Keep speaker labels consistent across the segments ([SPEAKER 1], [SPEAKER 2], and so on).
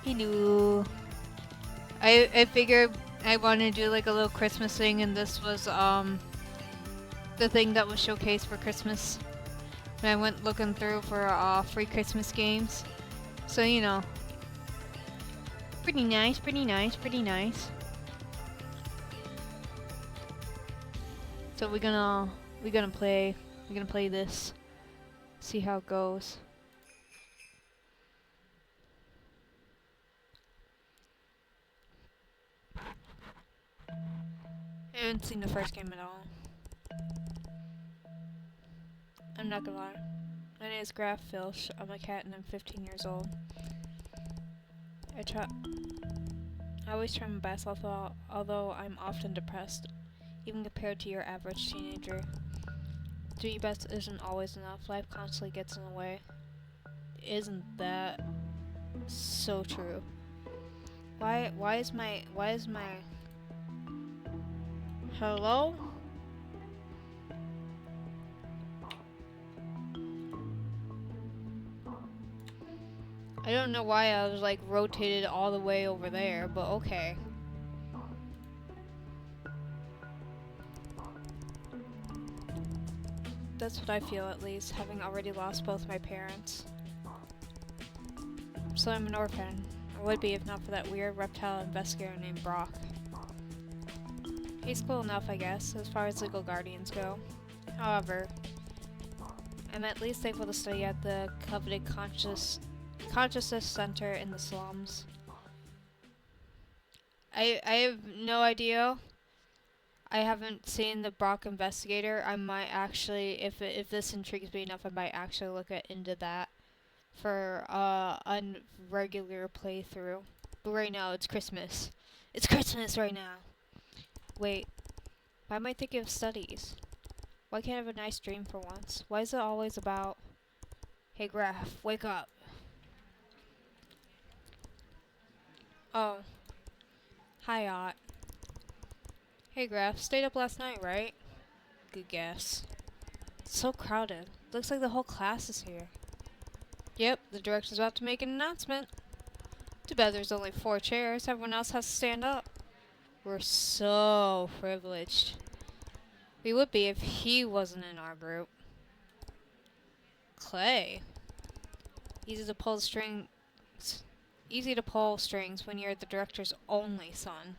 [SPEAKER 1] Hello. I figured I wanted to do like a little Christmas thing, and this was the thing that was showcased for Christmas. And I went looking through for free Christmas games. So you know, pretty nice, pretty nice, pretty nice. So we're gonna play this. See how it goes. I haven't seen the first game at all. I'm not gonna lie. My name is Graf Filch. I'm a cat and I'm 15 years old. I always try my best, although I'm often depressed, even compared to your average teenager. Doing your best isn't always enough. Life constantly gets in the way. Isn't that so true? Why is my hello? I don't know why I was like rotated all the way over there, but okay. That's what I feel, at least, having already lost both my parents. So I'm an orphan. I would be if not for that weird reptile investigator named BROK. He's cool enough, I guess, as far as legal guardians go. However, I'm at least able to study at the coveted Consciousness Center in the slums. I have no idea. I haven't seen the BROK investigator. I might actually, if this intrigues me enough, I might actually look into that for a regular playthrough. But right now, it's Christmas. It's Christmas right now. Wait, why am I thinking of studies? Why can't I have a nice dream for once? Why is it always about, hey Graf, wake up? Oh, hi Ot. Hey Graf, stayed up last night, right? Good guess. It's so crowded. Looks like the whole class is here. Yep, the director's about to make an announcement. Too bad there's only 4 chairs. Everyone else has to stand up. We're so privileged. We would be if he wasn't in our group. Clay. Easy to pull strings. Easy to pull strings when you're the director's only son.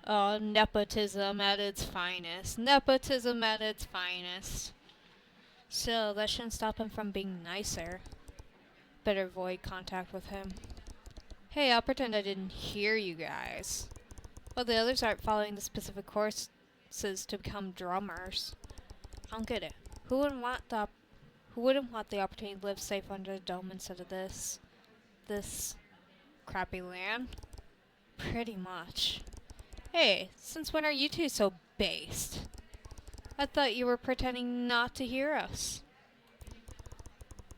[SPEAKER 1] Oh, nepotism at its finest. Nepotism at its finest. Still, that shouldn't stop him from being nicer. Better avoid contact with him. Hey, I'll pretend I didn't hear you guys. Well, the others aren't following the specific courses to become drummers. I don't get it. Who wouldn't want the opportunity to live safe under the dome instead of this crappy land? Pretty much. Hey, since when are you two so based? I thought you were pretending not to hear us.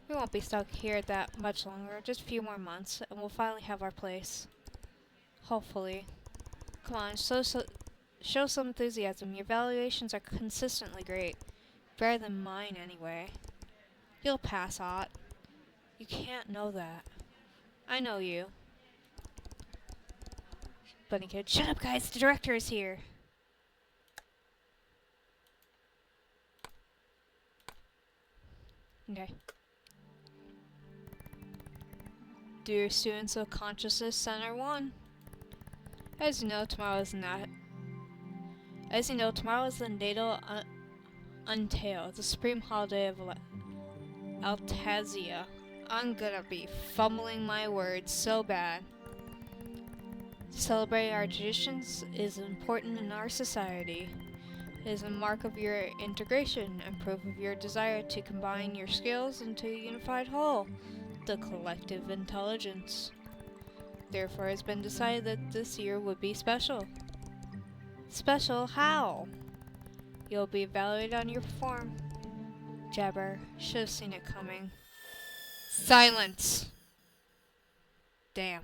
[SPEAKER 1] We won't be stuck here that much longer, just a few more months, and we'll finally have our place. Hopefully. Come on, show some enthusiasm. Your evaluations are consistently great. Better than mine, anyway. You'll pass, Ot. You can't know that. I know you. Bunny kid, shut up guys, the director is here. Okay. Dear students of Consciousness Center 1. As you know, tomorrow is the Natal Tail, the supreme holiday of Altazia. I'm gonna be fumbling my words so bad. Celebrating our traditions is important in our society. It is a mark of your integration and proof of your desire to combine your skills into a unified whole, the collective intelligence. Therefore, it's been decided that this year would be special. Special how? You'll be evaluated on your form. Jabber, should have seen it coming. Silence! Damn.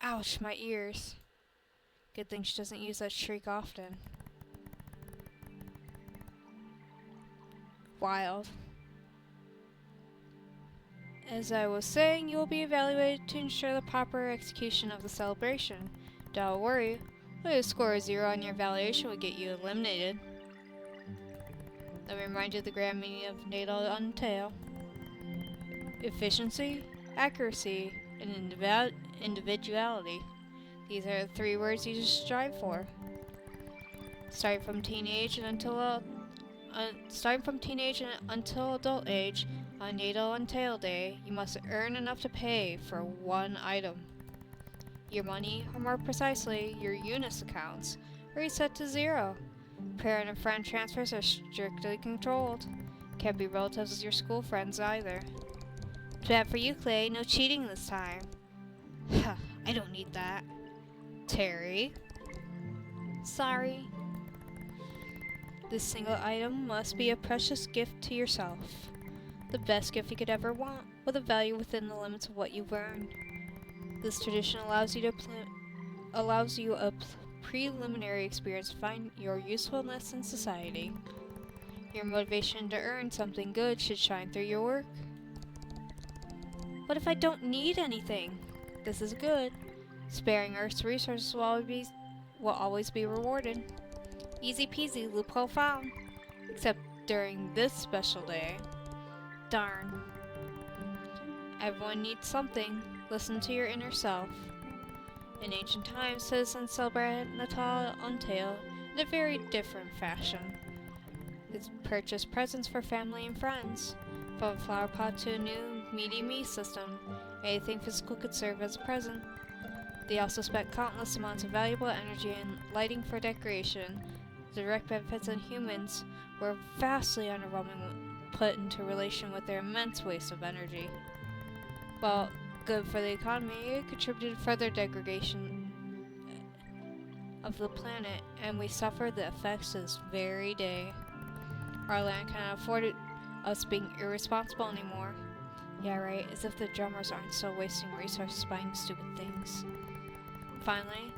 [SPEAKER 1] Ouch, my ears. Good thing she doesn't use that shriek often. Wild. As I was saying, you will be evaluated to ensure the proper execution of the celebration. Don't worry, a score of 0 on your evaluation would get you eliminated. Let me remind you of the grand meaning of Natal Tail. Efficiency, accuracy, and individuality. These are the 3 words you should strive for. Starting from teenage and until adult age, on Natal and Tail Day, you must earn enough to pay for 1 item. Your money, or more precisely, your Unis accounts, are reset to 0. Parent and friend transfers are strictly controlled. Can't be relatives as your school friends either. Bad for you, Clay. No cheating this time. I don't need that. Terry. Sorry. This single item must be a precious gift to yourself. The best gift you could ever want, with a value within the limits of what you've earned. This tradition allows you a preliminary experience to find your usefulness in society. Your motivation to earn something good should shine through your work. What if I don't need anything? This is good. Sparing Earth's resources will always be rewarded. Easy peasy, loophole found. Except during this special day. Darn. Everyone needs something. Listen to your inner self. In ancient times, citizens celebrated Natal Tail in a very different fashion. They purchased presents for family and friends. From a flower pot to a new meaty-me system, anything physical could serve as a present. They also spent countless amounts of valuable energy in lighting for decoration. The direct benefits on humans were vastly underwhelming when put into relation with their immense waste of energy. While good for the economy, it contributed to further degradation of the planet, and we suffer the effects to this very day. Our land cannot afford us being irresponsible anymore. Yeah, right, as if the drummers aren't still wasting resources buying stupid things. Finally,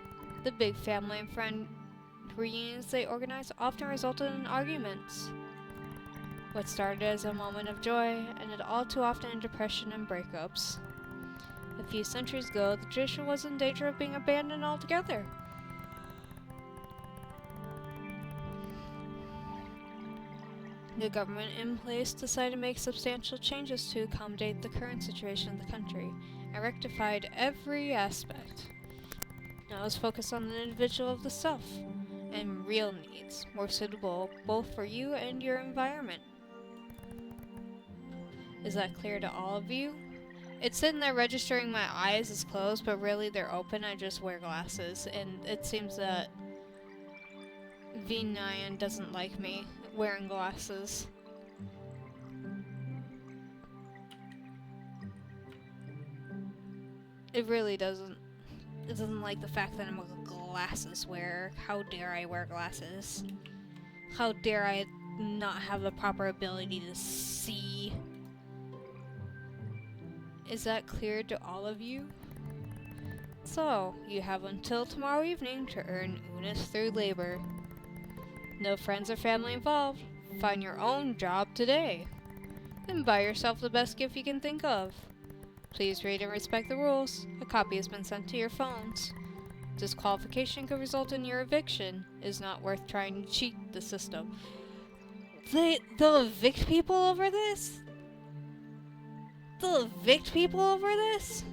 [SPEAKER 1] the big family and friend reunions they organize often resulted in arguments. What started as a moment of joy ended all too often in depression and breakups. A few centuries ago, the tradition was in danger of being abandoned altogether. The government in place decided to make substantial changes to accommodate the current situation in the country, and rectified every aspect. Now it's focused on the individual of the self, and real needs, more suitable both for you and your environment. Is that clear to all of you? It's sitting there registering my eyes is closed, but really they're open. I just wear glasses, and it seems that V9 doesn't like me wearing glasses. It really doesn't. It doesn't like the fact that I'm a glasses wearer. How dare I wear glasses? How dare I not have the proper ability to see? Is that clear to all of you? So, you have until tomorrow evening to earn Unis through labor. No friends or family involved. Find your own job today. Then buy yourself the best gift you can think of. Please read and respect the rules. A copy has been sent to your phones. Disqualification could result in your eviction. It is not worth trying to cheat the system. They'll evict people over this? They'll evict people over this?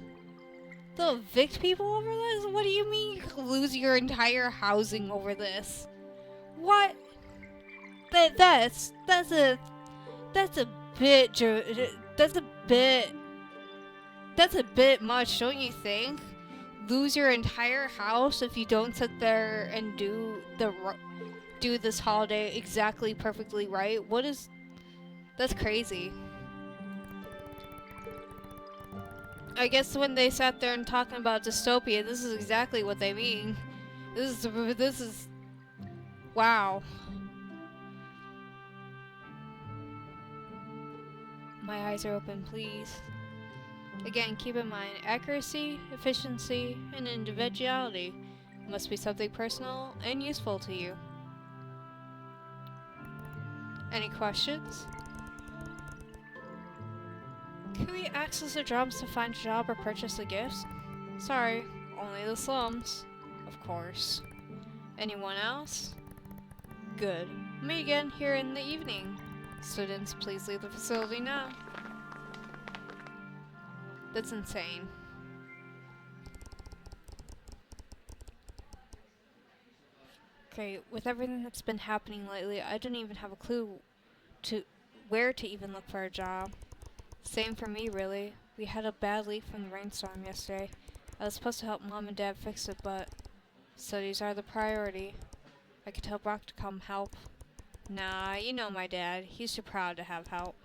[SPEAKER 1] They'll evict people over this? What do you mean you could lose your entire housing over this? What? That's a bit much, don't you think? Lose your entire house if you don't sit there and do this holiday exactly perfectly right. That's crazy. I guess when they sat there and talking about dystopia, this is exactly what they mean. This is wow. My eyes are open, please. Again, keep in mind, accuracy, efficiency, and individuality must be something personal and useful to you. Any questions? Can we access the drums to find a job or purchase the gifts? Sorry, only the slums. Of course. Anyone else? Good. Meet again here in the evening. Students, please leave the facility now. That's insane. Okay, with everything that's been happening lately, I didn't even have a clue to where to even look for a job. Same for me, really. We had a bad leak from the rainstorm yesterday. I was supposed to help Mom and Dad fix it, but studies are the priority. I could tell Brock to come help. Nah, you know my dad. He's too proud to have help.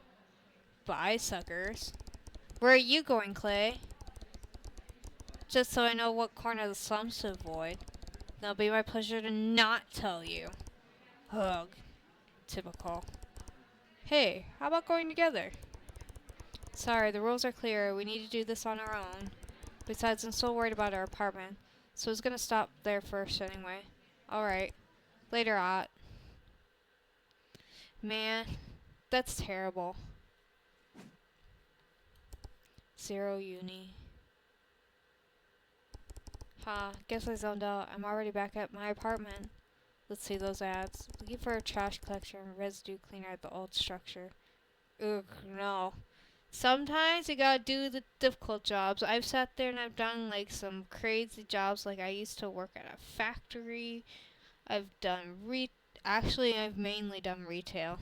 [SPEAKER 1] Bye, suckers. Where are you going, Clay? Just so I know what corner of the slums to avoid. It'll be my pleasure to not tell you. Ugh. Typical. Hey, how about going together? Sorry, the rules are clear. We need to do this on our own. Besides, I'm still worried about our apartment, so I was gonna stop there first anyway. Alright. Later, Ott. Man, that's terrible. 0 uni. Huh, guess I zoned out. I'm already back at my apartment. Let's see those ads. Looking for a trash collector and residue cleaner at the old structure. Ugh, no. Sometimes you gotta do the difficult jobs. I've sat there and I've done like some crazy jobs. Like I used to work at a factory. I've mainly done retail.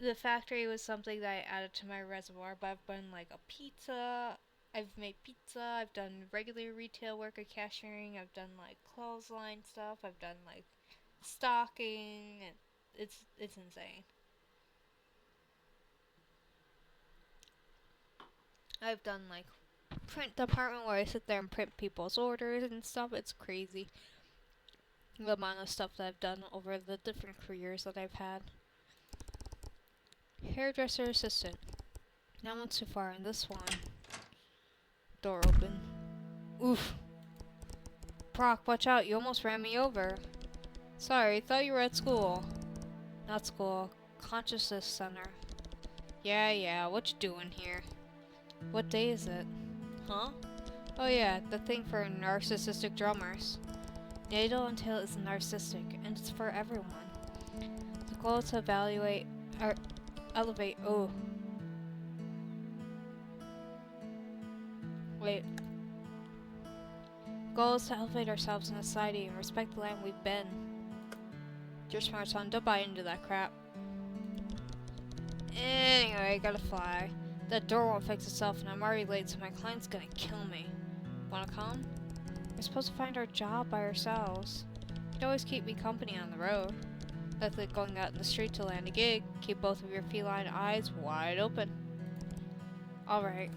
[SPEAKER 1] The factory was something that I added to my reservoir, but I've done like a pizza. I've made pizza. I've done regular retail work at cashiering. I've done like clothesline stuff. I've done like stocking. And it's insane. I've done like print department where I sit there and print people's orders and stuff. It's crazy the amount of stuff that I've done over the different careers that I've had. Hairdresser assistant. That one's too far in this one. Door open. Oof. Brock, watch out, you almost ran me over. Sorry, thought you were at school. Not school. Consciousness center. Yeah, what you doing here? What day is it? Huh? Oh yeah, the thing for narcissistic drummers. Natal Tail is narcissistic, and it's for everyone. The goal is to elevate. Oh. Wait. The goal is to elevate ourselves in society and respect the land we've been. You're smart, son. Don't buy into that crap. Anyway, I gotta fly. That door won't fix itself, and I'm already late, so my client's gonna kill me. Wanna come? We're supposed to find our job by ourselves. You'd always keep me company on the road. That's like going out in the street to land a gig. Keep both of your feline eyes wide open. Alright.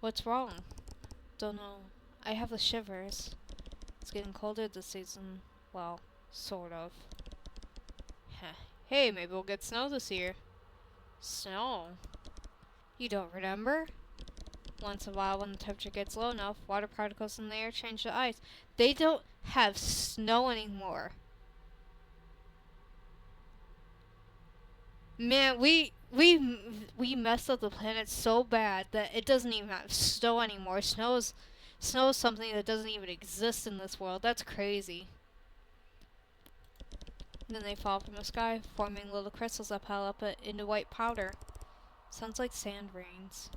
[SPEAKER 1] What's wrong? Don't know. I have the shivers. It's getting colder this season. Well, sort of. Hey, maybe we'll get snow this year. Snow? You don't remember? Once in a while, when the temperature gets low enough, water particles in the air change to ice. They don't have snow anymore. Man, we messed up the planet so bad that it doesn't even have snow anymore. Snow is something that doesn't even exist in this world. That's crazy. And then they fall from the sky, forming little crystals that pile up into white powder. Sounds like sand rains.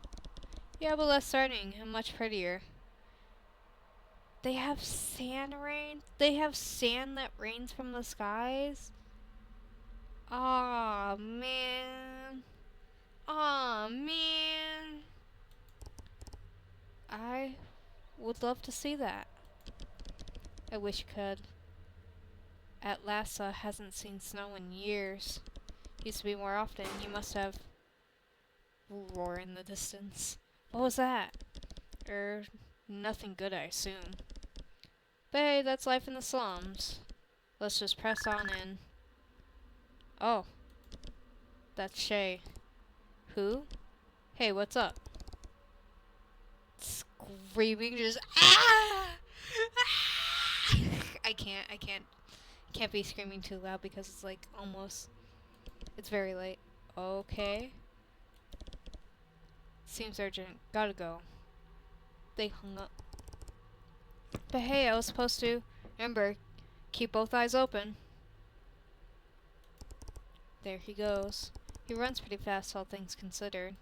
[SPEAKER 1] Yeah, but less threatening and much prettier. They have sand rain? They have sand that rains from the skies? Aw, man. Aw, man. I would love to see that. I wish you could. Atlasa hasn't seen snow in years. Used to be more often. You must have... Roar in the distance. What was that? Nothing good, I assume. But hey, that's life in the slums. Let's just press on in. Oh. That's Shay. Who? Hey, what's up? Screaming, just ah! Ah! can't be screaming too loud because it's like almost, it's very late. Okay. Seems urgent. Gotta go. They hung up. But hey, I was supposed to. Remember, keep both eyes open. There he goes. He runs pretty fast, all things considered.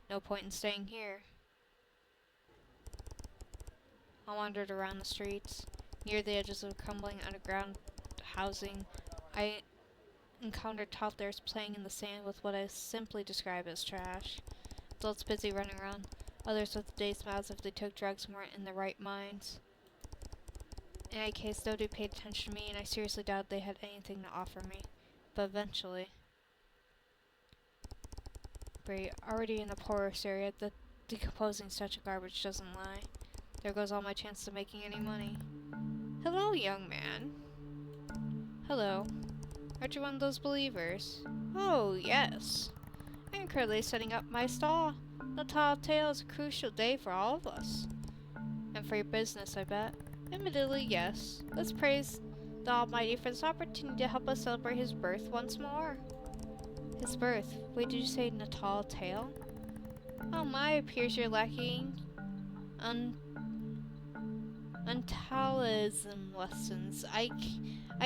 [SPEAKER 1] No point in staying here. I wandered around the streets. Near the edges of crumbling underground housing, I encountered toddlers playing in the sand with what I simply describe as trash. Adults busy running around, others with dazed mouths if they took drugs and weren't in their right minds. In any case, nobody paid attention to me, and I seriously doubted they had anything to offer me. But eventually, already in the poorest area, the decomposing stench of garbage doesn't lie. There goes all my chances of making any money. Hello, young man. Hello. Aren't you one of those believers? Oh, yes. I'm currently setting up my stall. Natal Tail is a crucial day for all of us. And for your business, I bet. Admittedly, yes. Let's praise the Almighty for this opportunity to help us celebrate his birth once more. His birth? Wait, did you say Natal Tail? Oh my, it appears you're lacking untalism lessons. I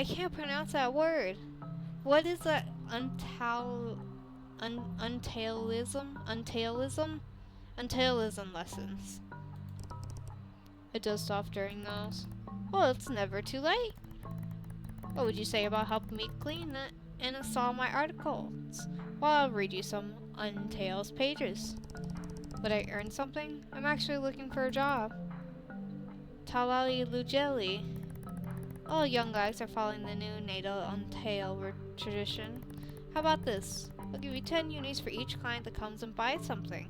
[SPEAKER 1] can't pronounce that word. What is that? Untailism lessons. I dozed off during those. Well, it's never too late. What would you say about helping me clean it and install my articles? Well, I'll read you some Untails pages. Would I earn something? I'm actually looking for a job. Talali Lugeli. All young guys are following the new Natal Tail tradition. How about this? I'll give you 10 unis for each client that comes and buys something.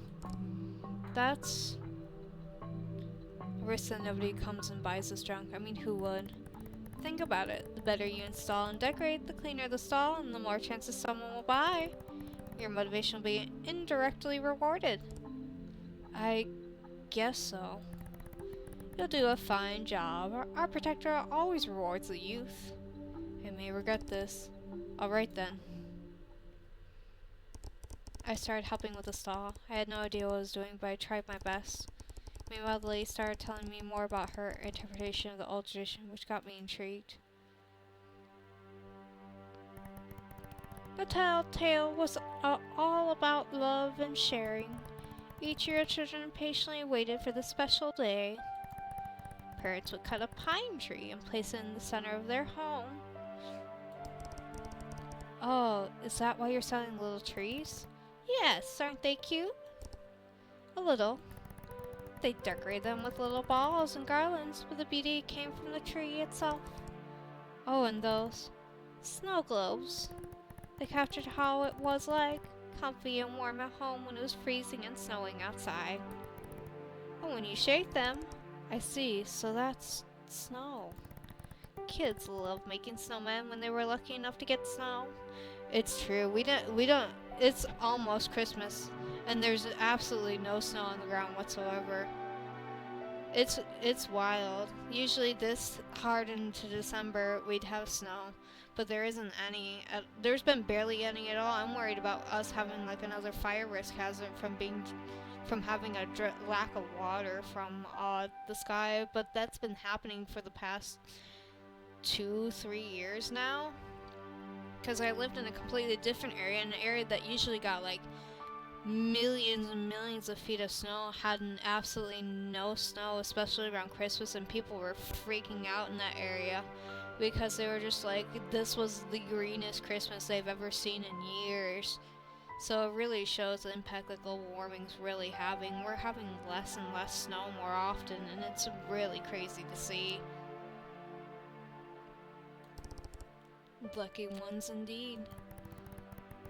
[SPEAKER 1] That's a risk that nobody comes and buys this junk. I mean, who would? Think about it. The better you install and decorate, the cleaner the stall, and the more chances someone will buy. Your motivation will be indirectly rewarded. I guess so. You'll do a fine job. Our protector always rewards the youth. I may regret this. Alright then. I started helping with the stall. I had no idea what I was doing, but I tried my best. Meanwhile, the lady started telling me more about her interpretation of the old tradition, which got me intrigued. Natal Tail was all about love and sharing. Each year, children patiently waited for the special day. Parents would cut a pine tree and place it in the center of their home. Oh, is that why you're selling little trees? Yes, aren't they cute? A little. They decorate them with little balls and garlands, but the beauty came from the tree itself. Oh, and those snow globes. They captured how it was like, comfy and warm at home when it was freezing and snowing outside. And when you shake them, I see, so that's snow. Kids love making snowmen when they were lucky enough to get snow. It's true, we don't, it's almost Christmas, and there's absolutely no snow on the ground whatsoever. It's wild. Usually this hard into December, we'd have snow, but there isn't any. There's been barely any at all. I'm worried about us having like another fire risk hazard from having a lack of water from the sky, but that's been happening for the past 2-3 years now. Because I lived in a completely different area, an area that usually got like millions and millions of feet of snow, had absolutely no snow, especially around Christmas, and people were freaking out in that area because they were just like, this was the greenest Christmas they've ever seen in years. So it really shows the impact that global warming's really having. We're having less and less snow more often, and it's really crazy to see. Lucky ones indeed.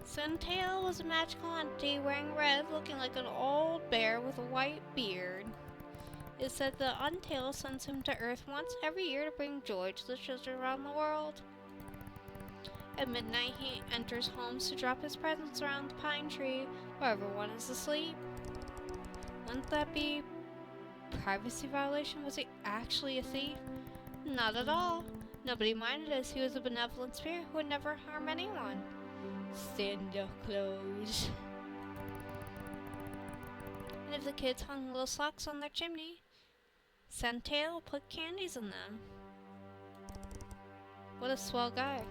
[SPEAKER 1] Suntail was a magical entity wearing red, looking like an old bear with a white beard. It said the Untail sends him to Earth once every year to bring joy to the children around the world. At midnight, he enters homes to drop his presents around the pine tree while everyone is asleep. Wouldn't that be privacy violation? Was he actually a thief? Not at all. Nobody minded us. He was a benevolent spirit who would never harm anyone. Santa Claus. And if the kids hung little socks on their chimney, Santa Tail put candies in them. What a swell guy.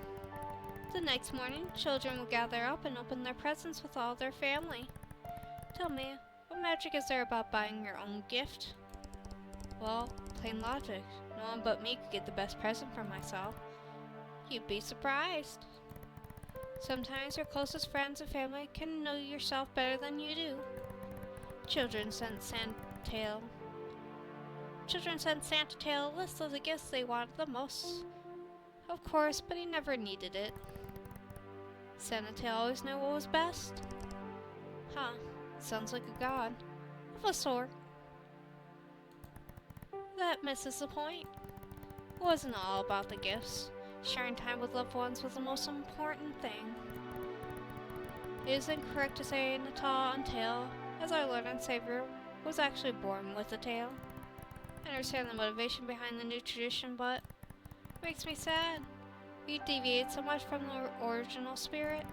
[SPEAKER 1] The next morning, children would gather up and open their presents with all their family. Tell me, what magic is there about buying your own gift? Well, plain logic. No one but me could get the best present for myself. You'd be surprised. Sometimes your closest friends and family can know yourself better than you do. Children sent Santa Tail a list of the gifts they wanted the most. Of course, but he never needed it. Santa Tail always knew what was best. Huh, sounds like a god. Of a sort. That misses the point. It wasn't all about the gifts. Sharing time with loved ones was the most important thing. It is incorrect to say Natal Tail, as our Lord and Savior, was actually born with a tail. I understand the motivation behind the new tradition, but it makes me sad. We deviate so much from the original spirit.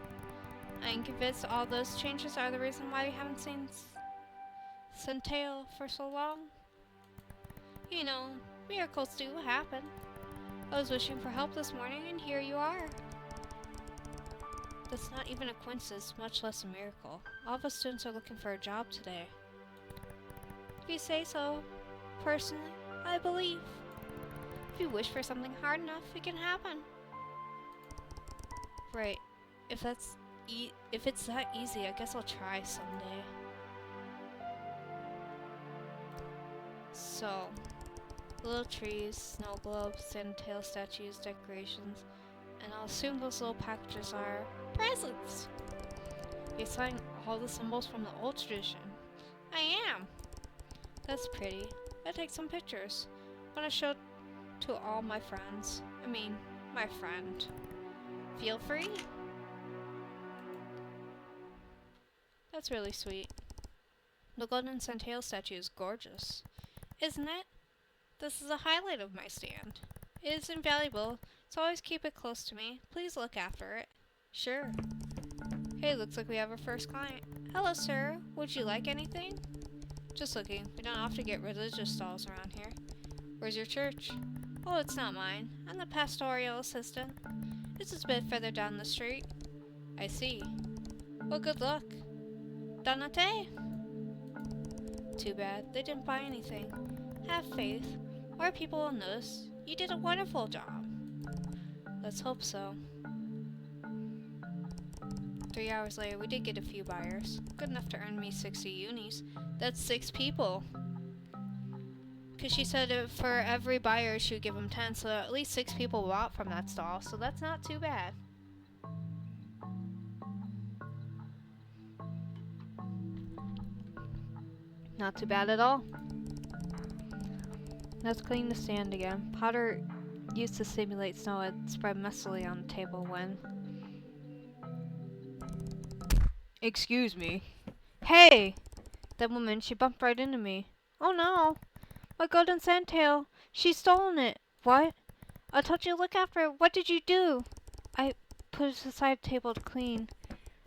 [SPEAKER 1] I am convinced all those changes are the reason why we haven't seen Santa Tail for so long. You know, miracles do happen. I was wishing for help this morning, and here you are. That's not even a coincidence, much less a miracle. All of us students are looking for a job today. If you say so, personally, I believe. If you wish for something hard enough, it can happen. Right. If it's that easy, I guess I'll try someday. So, little trees, snow globes, Santa Tail statues, decorations, and I'll assume those little packages are presents. You're selling all the symbols from the old tradition. I am. That's pretty. I'll take some pictures. I want to show to all my friends. I mean, my friend. Feel free. That's really sweet. The golden Santa Tail statue is gorgeous, isn't it? This is a highlight of my stand. It is invaluable, so always keep it close to me. Please look after it. Sure. Hey, looks like we have our first client. Hello, sir. Would you like anything? Just looking. We don't often get religious stalls around here. Where's your church? Oh, it's not mine. I'm the pastoral assistant. It's a bit further down the street. I see. Well, good luck. Natal Tail. Too bad. They didn't buy anything. Have faith. Or people will notice. You did a wonderful job. Let's hope so. 3 hours later, we did get a few buyers. Good enough to earn me 60 unis. That's 6 people. Because she said for every buyer, she would give them 10, so at least 6 people bought from that stall, so that's not too bad. Not too bad at all. Let's clean the stand again. Powder used to simulate snow had spread messily on the table when... Excuse me. Hey! That woman, she bumped right into me. Oh no! My golden Santa Tail! She's stolen it! What? I told you to look after it. What did you do? I put it aside the table to clean.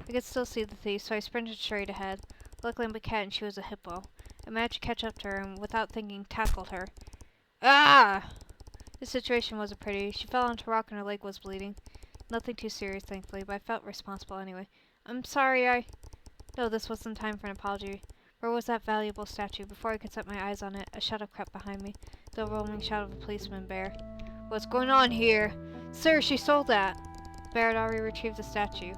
[SPEAKER 1] I could still see the thief, so I sprinted straight ahead. Luckily I'm a cat and she was a hippo. I managed to catch up to her and without thinking tackled her. Ah! The situation wasn't pretty. She fell onto a rock and her leg was bleeding. Nothing too serious, thankfully, but I felt responsible anyway. I'm sorry, No, this wasn't time for an apology. Where was that valuable statue? Before I could set my eyes on it, a shadow crept behind me. The overwhelming shadow of a policeman bear. What's going on here? Sir, she stole that! The bear had already retrieved the statue.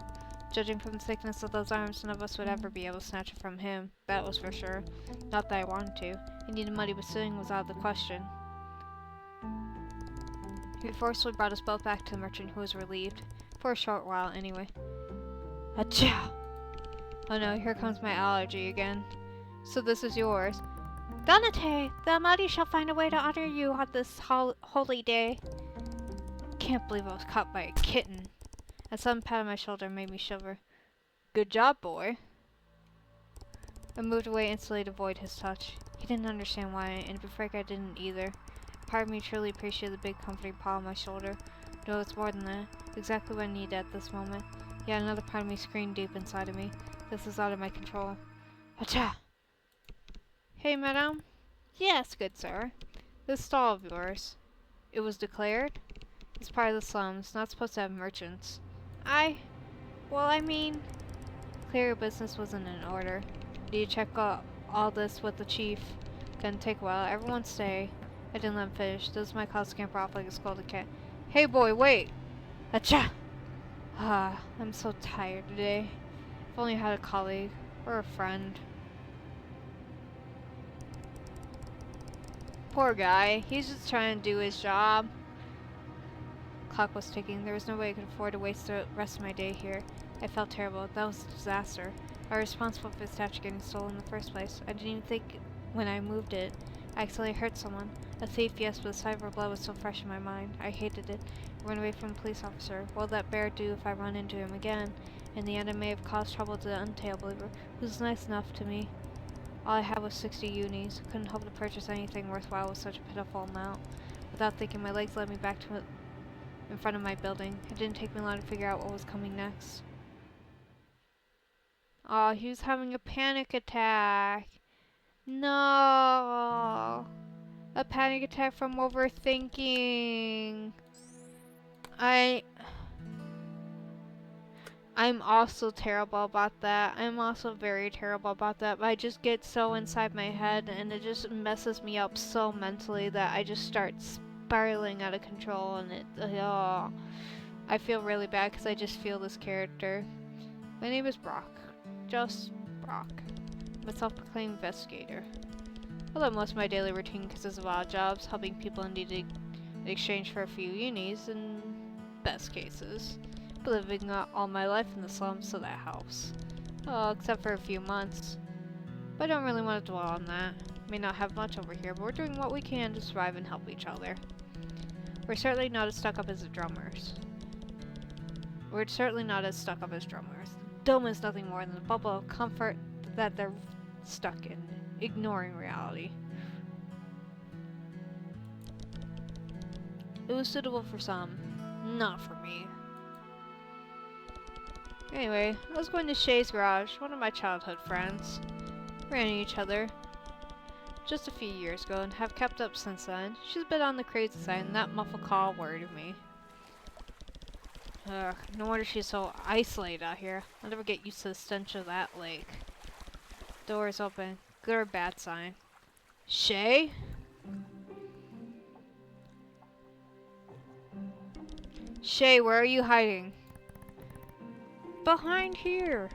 [SPEAKER 1] Judging from the thickness of those arms, none of us would ever be able to snatch it from him. That was for sure. Not that I wanted to. Indeed, the muddy pursuing was out of the question. He forcefully brought us both back to the merchant, who was relieved. For a short while, anyway. Achoo! Oh no, here comes my allergy again. So this is yours. Natal Tail, the Almighty shall find a way to honor you on this holy day. Can't believe I was caught by a kitten. A sudden pat on my shoulder made me shiver. Good job, boy. I moved away instantly to avoid his touch. He didn't understand why, and to be frank, I didn't either. part of me truly appreciated the big comforting paw on my shoulder. No, it's more than that. Exactly what I needed at this moment. Yet another part of me screamed deep inside of me. This is out of my control. Hacha! Hey, madam? Yes, good sir. This stall of yours. It was declared? It's part of the slums, not supposed to have merchants. Well, I mean... Clear your business wasn't in order. Need to check out all this with the chief. Gonna take a while. Everyone stay. I didn't let him finish. This is my call to scamper off like a scolded cat. Hey boy, wait! Acha! I'm so tired today. If only I had a colleague. Or a friend. Poor guy. He's just trying to do his job. Clock was ticking. There was no way I could afford to waste the rest of my day here. I felt terrible. That was a disaster. I was responsible for the statue getting stolen in the first place. I didn't even think when I moved it. I accidentally hurt someone. A thief, yes, but the sight of her blood was so fresh in my mind. I hated it. I ran away from the police officer. What will that bear do if I run into him again? In the end, I may have caused trouble to the Untail believer, who was nice enough to me. All I had was 60 unis. Couldn't hope to purchase anything worthwhile with such a pitiful amount. Without thinking, my legs led me back to in front of my building. It didn't take me long to figure out what was coming next. Oh, he was having a panic attack. No. A panic attack from overthinking. I'm also terrible about that. I'm also very terrible about that. But I just get so inside my head and it just messes me up so mentally that I just start spiraling out of control and I feel really bad because I just feel this character. My name is BROK. Just BROK. I'm a self-proclaimed investigator. Although most of my daily routine consists of odd jobs, helping people in need in exchange for a few unis in best cases. But living all my life in the slums, so that helps. Oh, except for a few months. But I don't really want to dwell on that. May not have much over here, but we're doing what we can to survive and help each other. We're certainly not as stuck up as the drummers. Dome is nothing more than a bubble of comfort that they're stuck in, ignoring reality. It was suitable for some, not for me. Anyway, I was going to Shay's garage, one of my childhood friends. We ran into each other just a few years ago and have kept up since then. She's a bit on the crazy side and that muffled call worried me. Ugh, no wonder she's so isolated out here. I'll never get used to the stench of that lake. Door is open. Good or bad sign? Shay? Shay, where are you hiding? Behind here.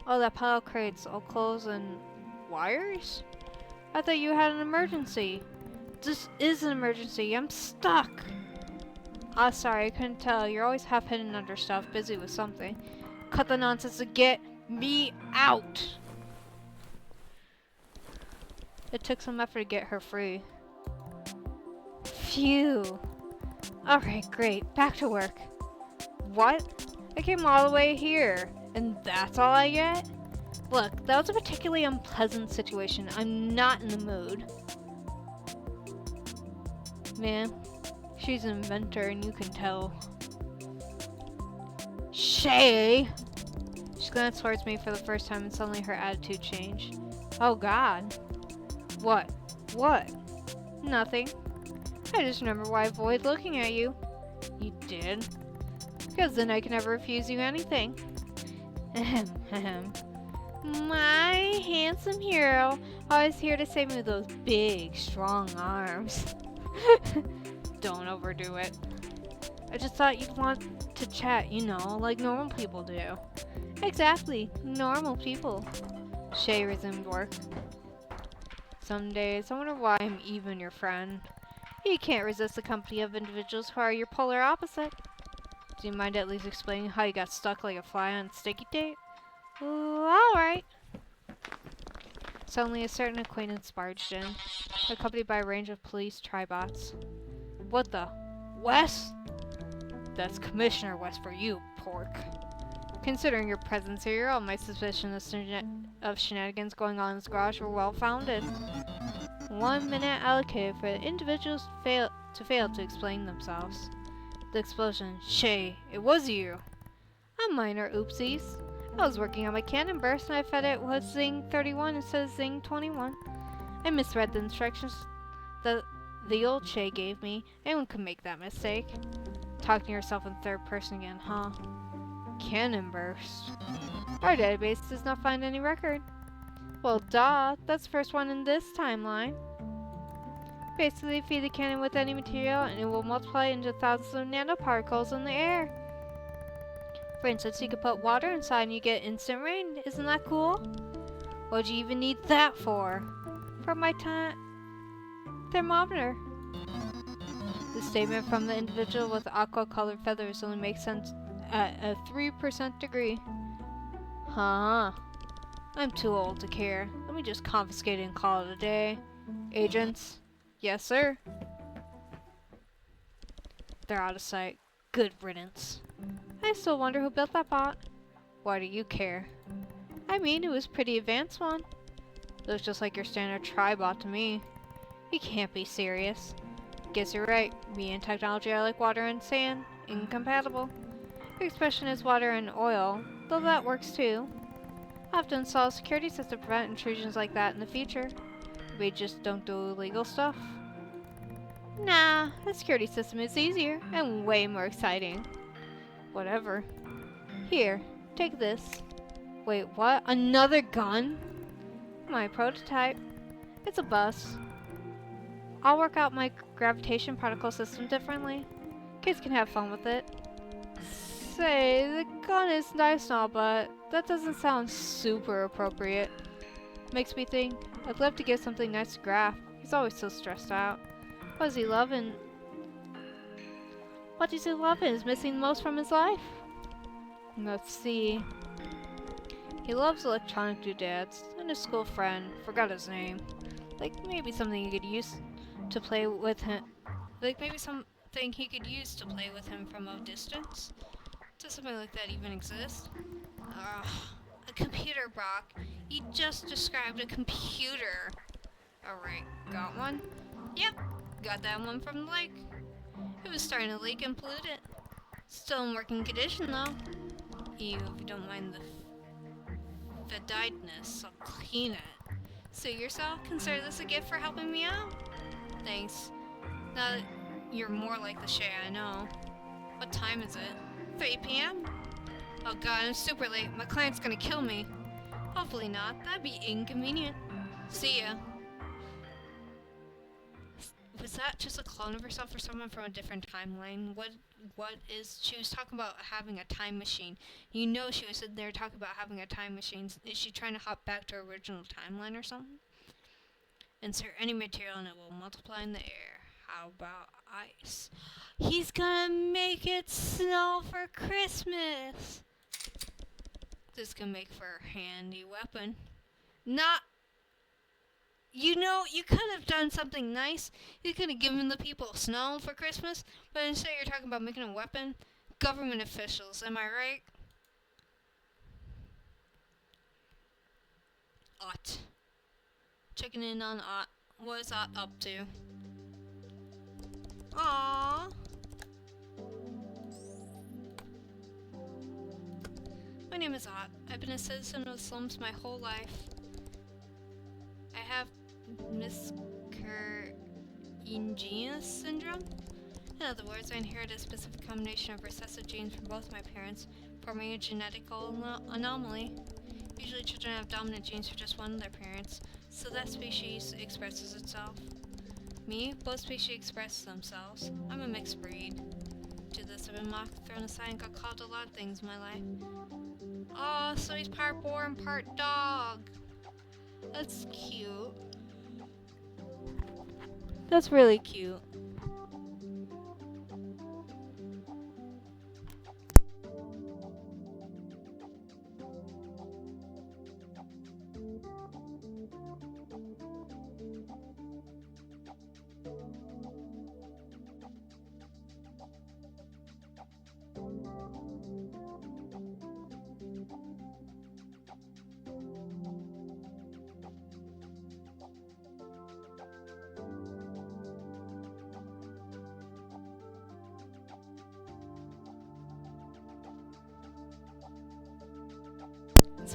[SPEAKER 1] Oh, that pile of crates, all clothes and wires? I thought you had an emergency. This is an emergency. I'm stuck. Ah, sorry, I couldn't tell. You're always half hidden under stuff, busy with something. Cut the nonsense and get me out! It took some effort to get her free. Phew. Alright, great. Back to work. What? I came all the way here, and that's all I get? Look, that was a particularly unpleasant situation. I'm not in the mood. Man, she's an inventor, and you can tell. Shay! She glanced towards me for the first time, and suddenly her attitude changed. Oh God. What? What? Nothing. I just remember why I avoid looking at you. You did? Because then I can never refuse you anything. Ahem, ahem. My handsome hero, always here to save me with those big, strong arms. Don't overdo it. I just thought you'd want to chat, you know, like normal people do. Exactly, normal people. Shay resumed work. Some days, I wonder why I'm even your friend. You can't resist the company of individuals who are your polar opposite. Do you mind at least explaining how you got stuck like a fly on sticky tape? Alright. Suddenly, a certain acquaintance barged in, accompanied by a range of police tribots. What the? Wes? That's Commissioner Wes for you, pork. Considering your presence here, all my suspicions of shenanigans going on in his garage were well founded. 1 minute allocated for the individuals to fail to explain themselves. The explosion. Shay, it was you. A minor oopsies. I was working on my cannon burst and I thought it was Zing 31 instead of Zing 21. I misread the instructions that the old Shay gave me. Anyone could make that mistake. Talking to yourself in third person again, huh? Cannon burst. Our database does not find any record. Well, duh. That's the first one in this timeline. Basically, feed the cannon with any material and it will multiply into thousands of nanoparticles in the air. For instance, you could put water inside and you get instant rain. Isn't that cool? What'd you even need that for? For my thermometer. The statement from the individual with aqua-colored feathers only makes sense at a 3% degree. Huh. I'm too old to care. Let me just confiscate it and call it a day. Agents? Yes, sir. They're out of sight. Good riddance. I still wonder who built that bot. Why do you care? I mean, it was a pretty advanced one. Looks just like your standard tri-bot to me. You can't be serious. Guess you're right. Me and technology are like water and sand. Incompatible. Your expression is water and oil, though that works too. I'll have to install a security system to prevent intrusions like that in the future. We just don't do illegal stuff. Nah, a security system is easier and way more exciting. Whatever. Here, take this. Wait, what? Another gun? My prototype. It's a bus. I'll work out my gravitation particle system differently. Kids can have fun with it. Say, the gun is nice and all, but that doesn't sound super appropriate. Makes me think, I'd love to give something nice to Graf. He's always so stressed out. What does he love and is missing the most from his life? Let's see. He loves electronic doodads and his school friend, forgot his name. Like maybe something he could use to play with him. From a distance. Does something like that even exist? Ugh. A computer, BROK. You just described a computer. Alright, got one? Yep, got that one from the lake. It was starting to leak and pollute it. Still in working condition though. If you don't mind the fedideness, I'll clean it. Suit yourself, consider this a gift for helping me out. Thanks. Now that you're more like the Shay I know. What time is it? 3 p.m.? Oh god, I'm super late. My client's gonna kill me. Hopefully not. That'd be inconvenient. See ya. Was that just a clone of herself or someone from a different timeline? She was talking about having a time machine. You know she was sitting there talking about having a time machine. Is she trying to hop back to her original timeline or something? Insert any material and it will multiply in the air. How about ice? He's gonna make it snow for Christmas! This can make for a handy weapon. Not... You know, you could have done something nice. You could have given the people snow for Christmas, but instead you're talking about making a weapon. Government officials, am I right? Ott. Checking in on Ott. What is Ott up to? Aww. My name is Ott. I've been a citizen of the slums my whole life. I have miscarriage syndrome. In other words, I inherited a specific combination of recessive genes from both my parents, forming a genetical anomaly. Usually children have dominant genes for just one of their parents, so that species expresses itself. Me, both species express themselves. I'm a mixed breed. To this, I've been mocked, thrown aside, and got called a lot of things in my life. Oh, so he's part boar and part dog. That's cute. That's really cute.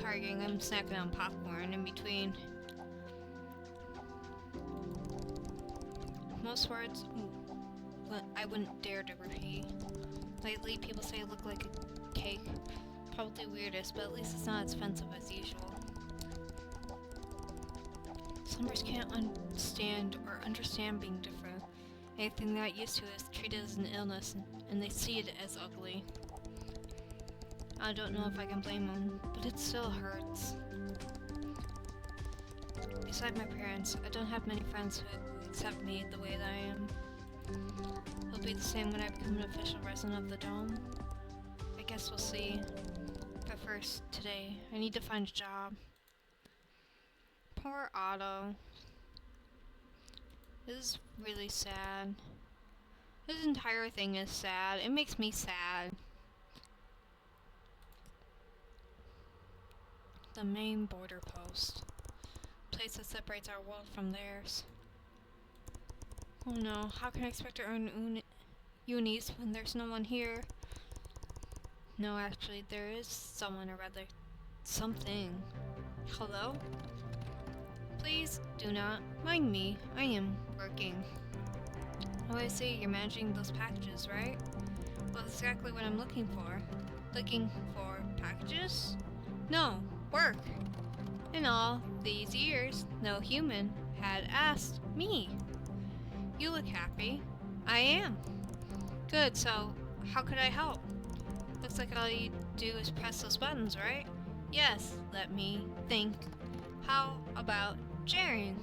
[SPEAKER 1] targeting. I'm snacking on popcorn in between. Most words I wouldn't dare to repeat. Lately, people say I look like a cake. Probably weirdest, but at least it's not as offensive as usual. Slumbers can't understand being different. Anything they're not used to is treated as an illness, and they see it as ugly. I don't know if I can blame them, but it still hurts. Besides my parents, I don't have many friends who accept me the way that I am. It'll be the same when I become an official resident of the Dome. I guess we'll see. But first, today, I need to find a job. Poor Otto. This is really sad. This entire thing is sad. It makes me sad. The main border post. Place that separates our world from theirs. Oh no, how can I expect to earn unis when there's no one here? No, actually, there is someone, or rather, something. Hello? Please do not mind me. I am working. Oh, I see, you're managing those packages, right? Well, that's exactly what I'm looking for. Looking for packages? No, work. In all these years, no human had asked me. You look happy. I am. Good, so how could I help? Looks like all you do is press those buttons, right? Yes, let me think. How about sharing?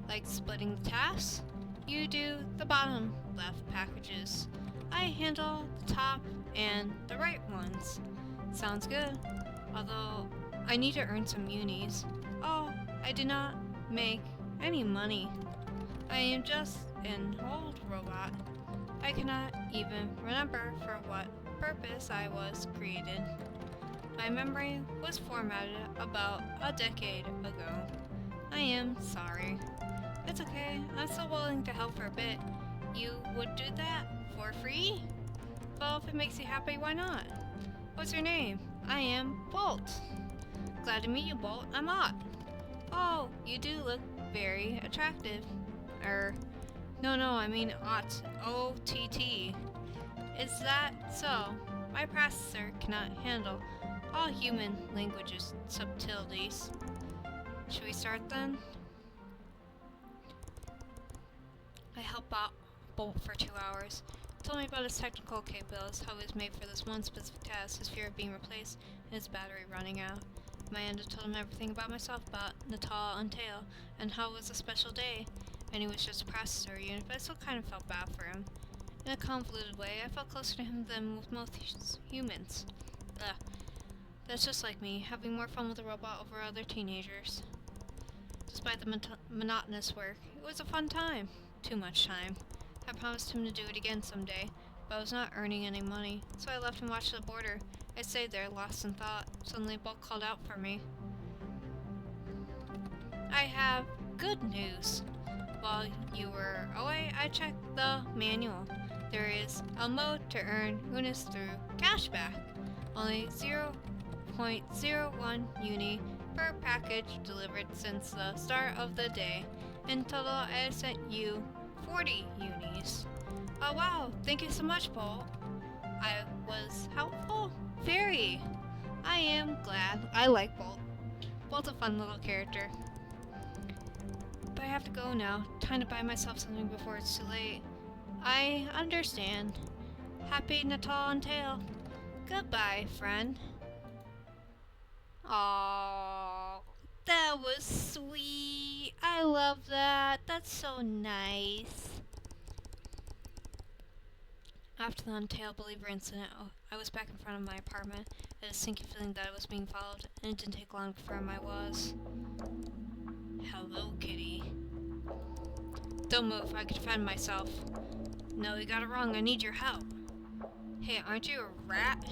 [SPEAKER 1] Like splitting the tasks? You do the bottom left packages. I handle the top and the right ones. Sounds good. Although, I need to earn some unis. Oh, I do not make any money. I am just an old robot. I cannot even remember for what purpose I was created. My memory was formatted about a decade ago. I am sorry. It's okay, I'm still willing to help for a bit. You would do that for free? Well, if it makes you happy, why not? What's your name? I am Bolt. Glad to meet you, Bolt. I'm Ott. Oh, you do look very attractive. No, I mean Ott. O-T-T. Is that so? My processor cannot handle all human languages subtleties. Should we start then? I helped out Bolt for 2 hours. He told me about his technical capabilities, how he was made for this one specific task, his fear of being replaced, and his battery running out. At my end, I told him everything about myself, about Natal Tail, and how it was a special day. And he was just a processor unit, but I still kind of felt bad for him. In a convoluted way, I felt closer to him than with most humans. Ugh. That's just like me, having more fun with a robot over other teenagers. Despite the monotonous work, it was a fun time. Too much time. I promised him to do it again someday, but I was not earning any money, so I left and watched the border. I stayed there, lost in thought. Suddenly, Bolt called out for me. I have good news. While you were away, I checked the manual. There is a mode to earn unis through cashback. Only 0.01 uni per package delivered since the start of the day. In total, I have sent you 40 unis. Oh wow, thank you so much, Bolt. I was helpful? Very. I am glad. I like Bolt. Bolt's a fun little character. But I have to go now. Time to buy myself something before it's too late. I understand. Happy Natal Tail. Goodbye, friend. Aww, that was sweet. I love that. That's so nice. After the Untail Believer incident, I was back in front of my apartment. I had a sinking feeling that I was being followed, and it didn't take long to confirm I was. Hello, kitty. Don't move, I can defend myself. No, you got it wrong, I need your help. Hey, aren't you a rat?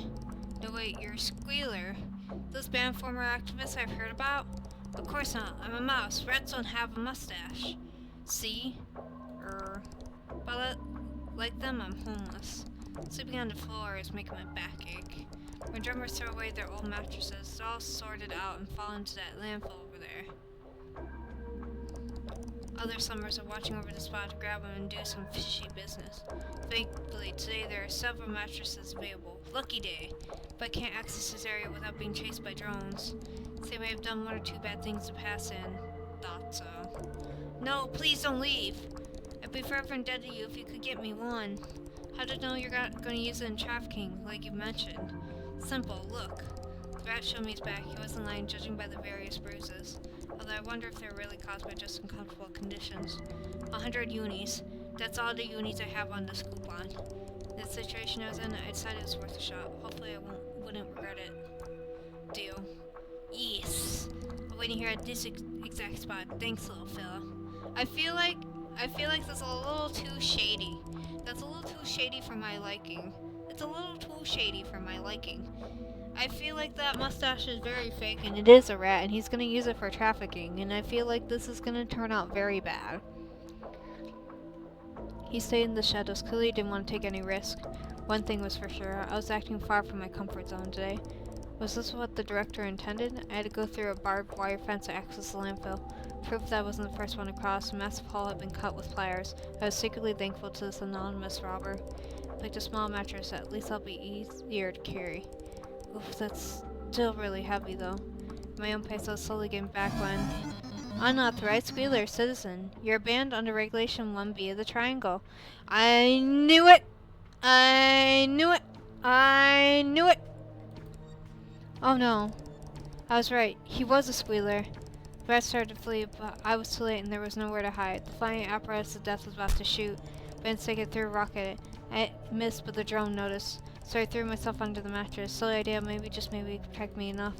[SPEAKER 1] No, wait, you're a squealer. Those banned former activists I've heard about? Of course not, I'm a mouse. Rats don't have a mustache. See? But like them, I'm homeless. Sleeping on the floor is making my back ache. When drummers throw away their old mattresses, they're all sorted out and fall into that landfill over there. Other slumbers are watching over the spot to grab them and do some fishy business. Thankfully, today there are several mattresses available. Lucky day. But I can't access this area without being chased by drones. They may have done one or two bad things to pass in. Thought so. No, please don't leave. I'd be forever indebted to you if you could get me one. How to know you're going to use it in trafficking, like you mentioned? Simple, look. The rat showed me his back. He wasn't lying, judging by the various bruises. Although I wonder if they're really caused by just uncomfortable conditions. 100 unis. That's all the unis I have on this coupon. In the situation I was in, I decided it was worth a shot. Hopefully I wouldn't regret it. Deal. Yes. I'm waiting here at this exact spot. Thanks, little fella. I feel like that's a little too shady. That's a little too shady for my liking. It's a little too shady for my liking. I feel like that mustache is very fake, and it is a rat, and he's gonna use it for trafficking, and I feel like this is gonna turn out very bad. He stayed in the shadows, clearly didn't want to take any risk. One thing was for sure, I was acting far from my comfort zone today. Was this what the director intended? I had to go through a barbed wire fence to access the landfill. Proof that I wasn't the first one to cross. A massive hole had been cut with pliers. I was secretly thankful to this anonymous robber. I picked a small mattress, at least I'll be easier to carry. Oof, that's still really heavy though. At my own pace, I was slowly getting back when... Unauthorized squealer, citizen. You're banned under Regulation 1B of the Triangle. I knew it! I knew it! I knew it! Oh no. I was right. He was a squealer. The rat started to flee, but I was too late and there was nowhere to hide. The flying apparatus of death was about to shoot, but instead I threw a rock at it. I missed, but the drone noticed. So I threw myself under the mattress. Silly idea, maybe, just maybe, it could protect me enough.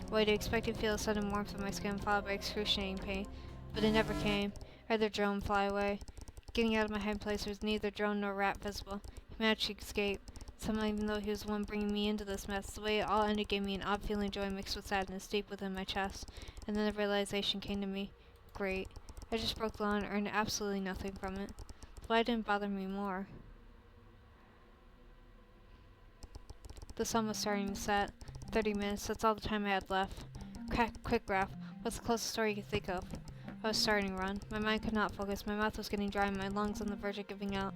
[SPEAKER 1] I waited, expecting to feel a sudden warmth on my skin, followed by excruciating pain. But it never came. I heard the drone fly away. Getting out of my hiding place, there was neither drone nor rat visible. He managed to escape. Somehow, even though he was the one bringing me into this mess, the way it all ended gave me an odd feeling of joy mixed with sadness deep within my chest. And then the realization came to me. Great. I just broke the law and earned absolutely nothing from it. Why didn't bother me more? The sun was starting to set. 30 minutes, that's all the time I had left. Quick, Raph. What's the closest story you could think of? I was starting to run. My mind could not focus. My mouth was getting dry and my lungs on the verge of giving out.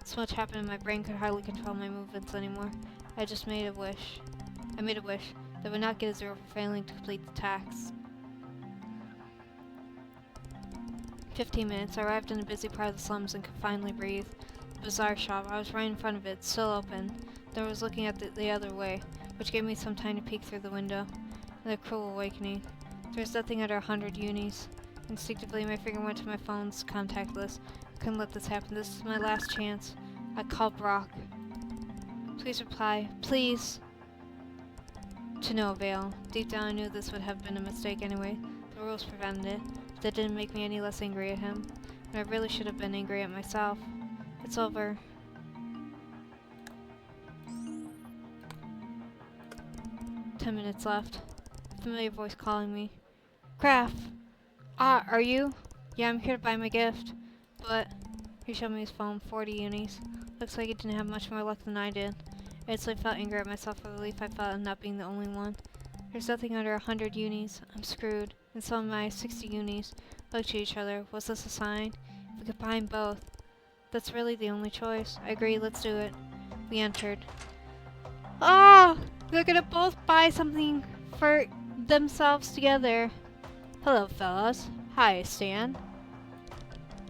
[SPEAKER 1] So much happened and my brain could hardly control my movements anymore. I just made a wish. I made a wish that I would not get a 0 for failing to complete the task. 15 minutes, I arrived in a busy part of the slums and could finally breathe. The bazaar shop, I was right in front of it, still open. Then I was looking at the other way, which gave me some time to peek through the window. And a cruel awakening. There was nothing under 100 unis. Instinctively, my finger went to my phone's contact list. I couldn't let this happen. This is my last chance. I called BROK. Please reply. Please. To no avail. Deep down I knew this would have been a mistake anyway. The rules prevented it. But that didn't make me any less angry at him. And I really should have been angry at myself. It's over. "10 minutes left. A familiar voice calling me. Graf! Ah, are you? Yeah, I'm here to buy my gift. But... He showed me his phone, 40 unis. Looks like he didn't have much more luck than I did. I instantly felt anger at myself for the relief I felt at not being the only one. There's nothing under 100 unis. I'm screwed. And so am I, 60 unis. Looked at each other. Was this a sign? If we could buy both. That's really the only choice. I agree, let's do it. We entered. Oh! They're gonna both buy something for themselves together. Hello, fellas. Hi, Stan.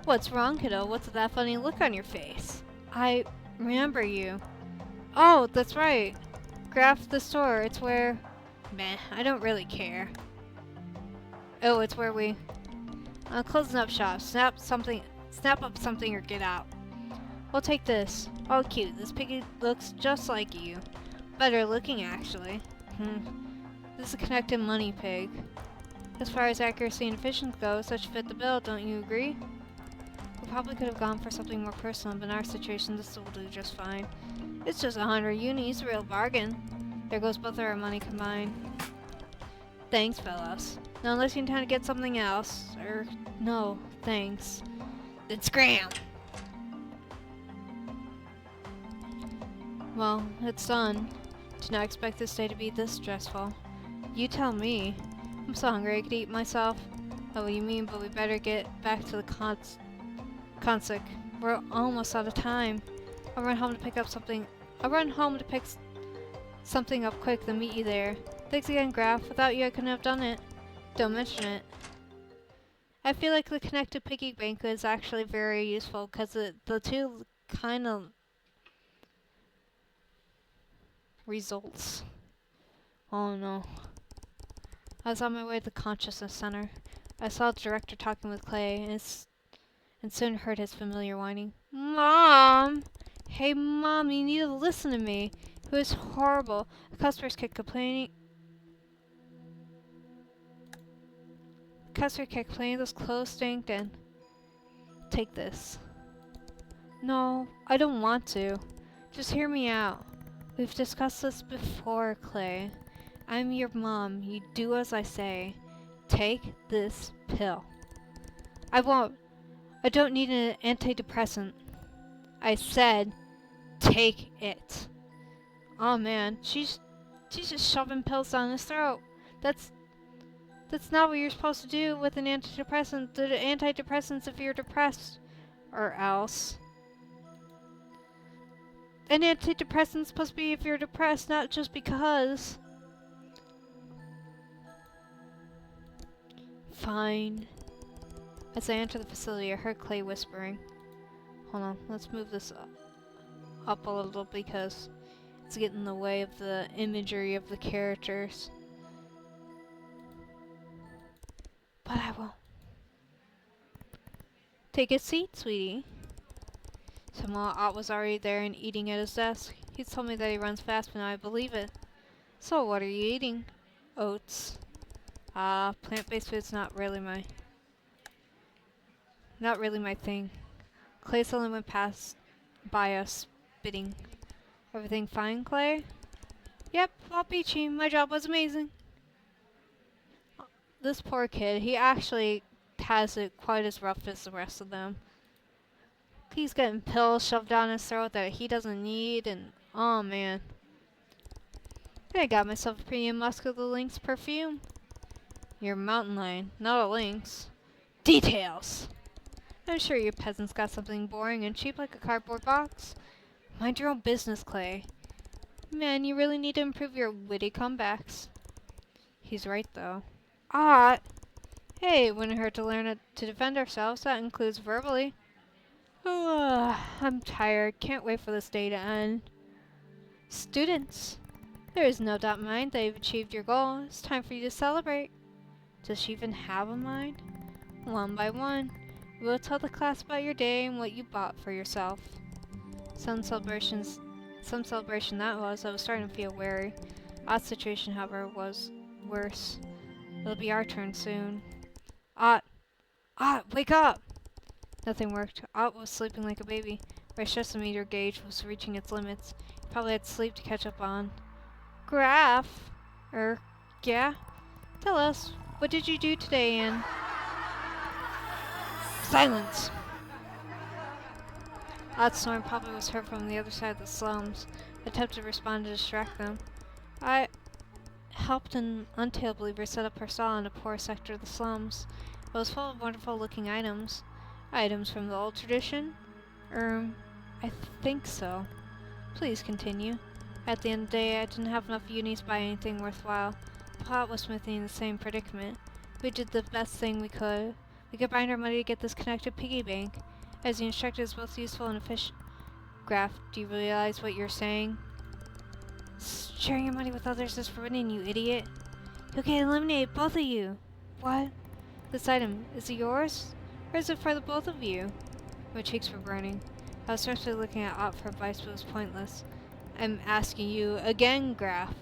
[SPEAKER 1] What's wrong, kiddo? What's that funny look on your face? I remember you. Oh, that's right. Graf the store. It's where... Meh, I don't really care. Oh, it's where we... closing up shop. Snap up something or get out. We'll take this. Oh, cute. This piggy looks just like you. Better looking, actually. This is a connected money pig. As far as accuracy and efficiency goes, that should fit the bill, don't you agree? We probably could have gone for something more personal, but in our situation, this will do just fine. It's just 100 unis, real bargain. There goes both our money combined. Thanks, fellas. Now, unless you intend to get something else, or no, thanks. Then scram! Well, it's done. Did not expect this day to be this stressful. You tell me. I'm so hungry I could eat myself. Oh, what do you mean? But we better get back to the concert. We're almost out of time. I'll run home to pick something up quick, then meet you there. Thanks again, Graf. Without you, I couldn't have done it. Don't mention it. I feel like the connected piggy bank is actually very useful because the two kind of results. Oh no. I was on my way to the consciousness center. I saw the director talking with Clay and soon heard his familiar whining. Mom! Hey Mom, you need to listen to me. It was horrible. The customers kept complaining. Those clothes stinked and... Take this. No, I don't want to. Just hear me out. We've discussed this before, Clay. I'm your mom. You do as I say. Take this pill. I won't. I don't need an antidepressant. I said, take it. Oh man, she's just shoving pills down his throat. That's not what you're supposed to do with an antidepressant. The antidepressants if you're depressed, or else. An antidepressant's supposed to be if you're depressed, not just because. Fine. As I enter the facility, I heard Clay whispering. Hold on, let's move this up a little because it's getting in the way of the imagery of the characters. But I will. Take a seat, sweetie. Somehow Ott was already there and eating at his desk. He told me that he runs fast, but now I believe it. So what are you eating? Oats. Plant-based food's not really my thing. Clay suddenly went by us, spitting. Everything fine, Clay? Yep, all peachy. My job was amazing. This poor kid, he actually has it quite as rough as the rest of them. He's getting pills shoved down his throat that he doesn't need, and oh man. I got myself a premium Musk of the Lynx perfume. You're a mountain lion, not a lynx. Details! I'm sure your peasants got something boring and cheap like a cardboard box. Mind your own business, Clay. Man, you really need to improve your witty comebacks. He's right, though. Ah! Hey, it wouldn't hurt to learn to defend ourselves. That includes verbally. I'm tired. Can't wait for this day to end. Students, there is no doubt in mind that you've achieved your goal. It's time for you to celebrate. Does she even have a mind? One by one, we'll tell the class about your day and what you bought for yourself. Some celebration that was. I was starting to feel wary. Ott's situation, however, was worse. It'll be our turn soon. Ott, wake up! Nothing worked. Ott was sleeping like a baby. My stress-meter gauge was reaching its limits. He probably had sleep to catch up on. Graf? Yeah? Tell us, what did you do today, Anne? Silence! Ott's snore probably was heard from the other side of the slums. I attempted to respond to distract them. I helped an Untail believer set up her stall in a poor sector of the slums. It was full of wonderful-looking items. Items from the old tradition? I think so. Please continue. At the end of the day, I didn't have enough unis to buy anything worthwhile. Pot was smithing in the same predicament. We did the best thing we could. We combined our money to get this connected piggy bank. As the instructor is both useful and efficient. Graf, do you realize what you're saying? Sharing your money with others is forbidden, you idiot. You'll get eliminated, both of you. What? This item, is it yours? Or is it for the both of you? My cheeks were burning. I was especially looking at Ott for advice, but it was pointless. I'm asking you again, Graf.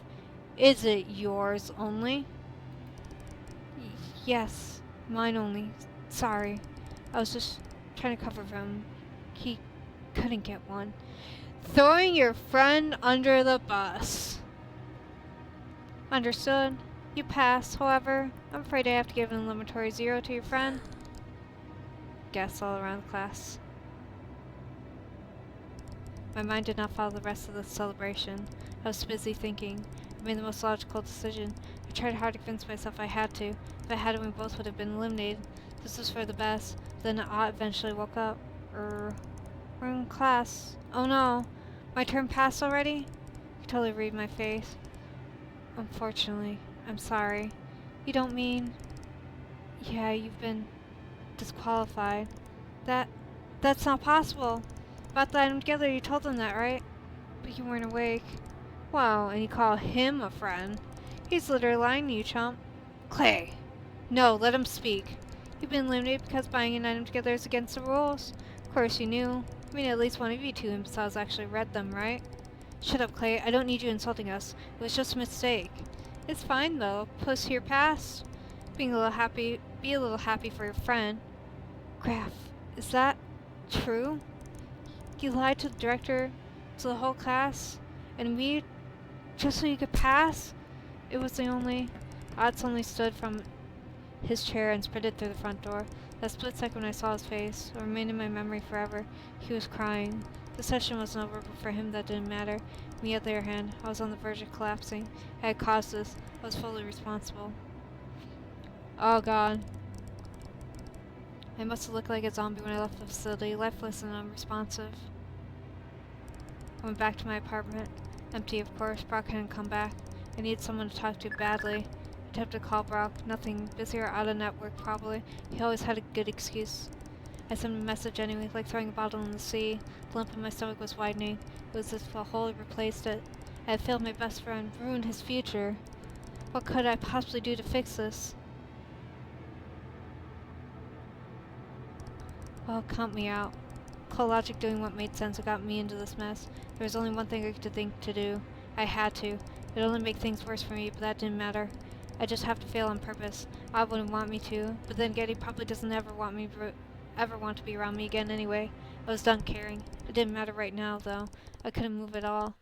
[SPEAKER 1] Is it yours only? Yes, mine only. Sorry. I was just trying to cover for him. He couldn't get one. Throwing your friend under the bus. Understood. You pass. However, I'm afraid I have to give an eliminatory 0 to your friend. Guess all around the class. My mind did not follow the rest of the celebration. I was busy thinking. I made the most logical decision. I tried hard to convince myself I had to. If I hadn't, we both would have been eliminated. This was for the best. Then I eventually woke up. We're in class. Oh no. My turn passed already? You could totally read my face. Unfortunately. I'm sorry. You don't mean... Yeah, you've been disqualified. That's not possible. About the item together, you told them that, right? But you weren't awake. Wow, and you call him a friend. He's literally lying to you, chump. Clay! No, let him speak. You've been eliminated because buying an item together is against the rules. Of course you knew. I mean, at least one of you two imbeciles actually read them, right? Shut up, Clay. I don't need you insulting us. It was just a mistake. It's fine, though. Push here past. Be a little happy for your friend. Graf, is that true? You lied to the director, to the whole class, and me, just so you could pass? It was the only... Otts only stood from his chair and sprinted through the front door. That split second when I saw his face will remain in my memory forever. He was crying. The session wasn't over, but for him that didn't matter. Me, on the other hand, I was on the verge of collapsing. I had caused this. I was fully responsible. Oh god. I must have looked like a zombie when I left the facility, lifeless and unresponsive. I went back to my apartment. Empty, of course. BROK hadn't come back. I needed someone to talk to badly. I attempted to call BROK. Nothing. Busy or out of network, probably. He always had a good excuse. I sent him a message anyway, like throwing a bottle in the sea. The lump in my stomach was widening. It was as if a hole had replaced it. I had failed my best friend, ruined his future. What could I possibly do to fix this? Well, count me out. Cold logic doing what made sense got me into this mess. There was only one thing I could think to do. I had to. It would only make things worse for me, but that didn't matter. I just have to fail on purpose. I wouldn't want me to, but then Getty probably doesn't ever want to be around me again anyway. I was done caring. It didn't matter right now, though. I couldn't move at all.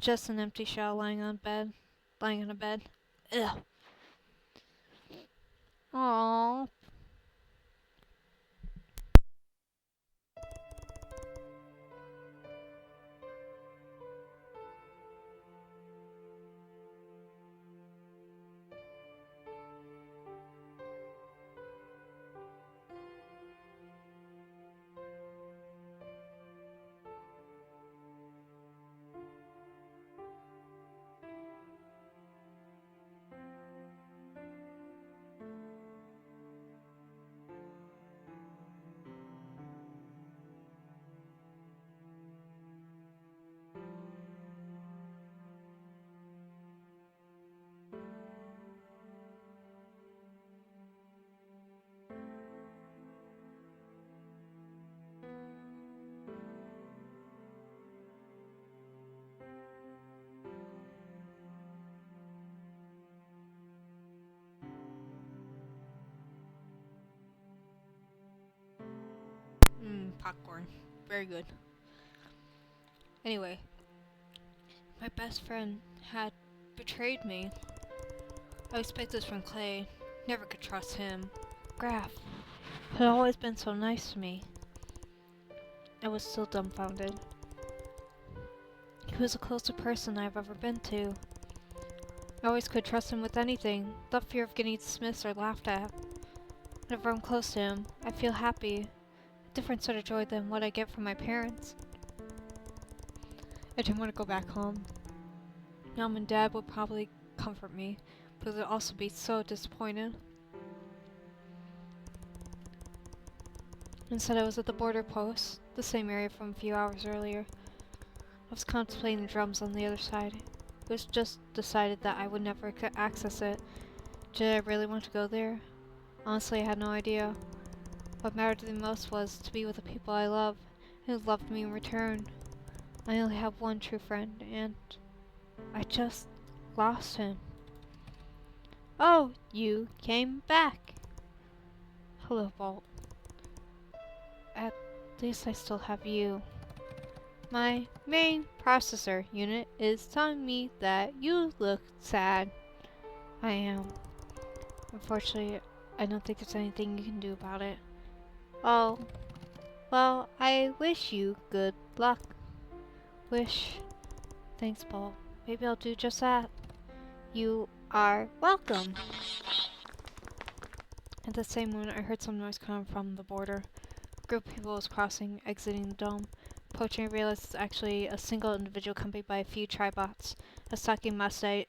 [SPEAKER 1] Just an empty shell lying on a bed. Ugh. Aww. Popcorn. Very good. Anyway, my best friend had betrayed me. I expect this from Clay. Never could trust him. Graf had always been so nice to me. I was still dumbfounded. He was the closest person I've ever been to. I always could trust him with anything, without fear of getting dismissed or laughed at. Whenever I'm close to him, I feel happy. A different sort of joy than what I get from my parents. I didn't want to go back home. Mom and Dad would probably comfort me, but they'd also be so disappointed. Instead, I was at the border post, the same area from a few hours earlier. I was contemplating the drums on the other side. It was just decided that I would never access it. Did I really want to go there? Honestly, I had no idea. What mattered to me most was to be with the people I love, and who loved me in return. I only have one true friend, and I just lost him. Oh, you came back! Hello, Bolt. At least I still have you. My main processor unit is telling me that you look sad. I am. Unfortunately, I don't think there's anything you can do about it. Oh, well, I wish you good luck. Wish. Thanks, Paul. Maybe I'll do just that. You are welcome. At the same moment, I heard some noise coming from the border. A group of people was crossing, exiting the dome. Approaching, I realized it's actually a single individual accompanied by a few tribots. A stocky mustache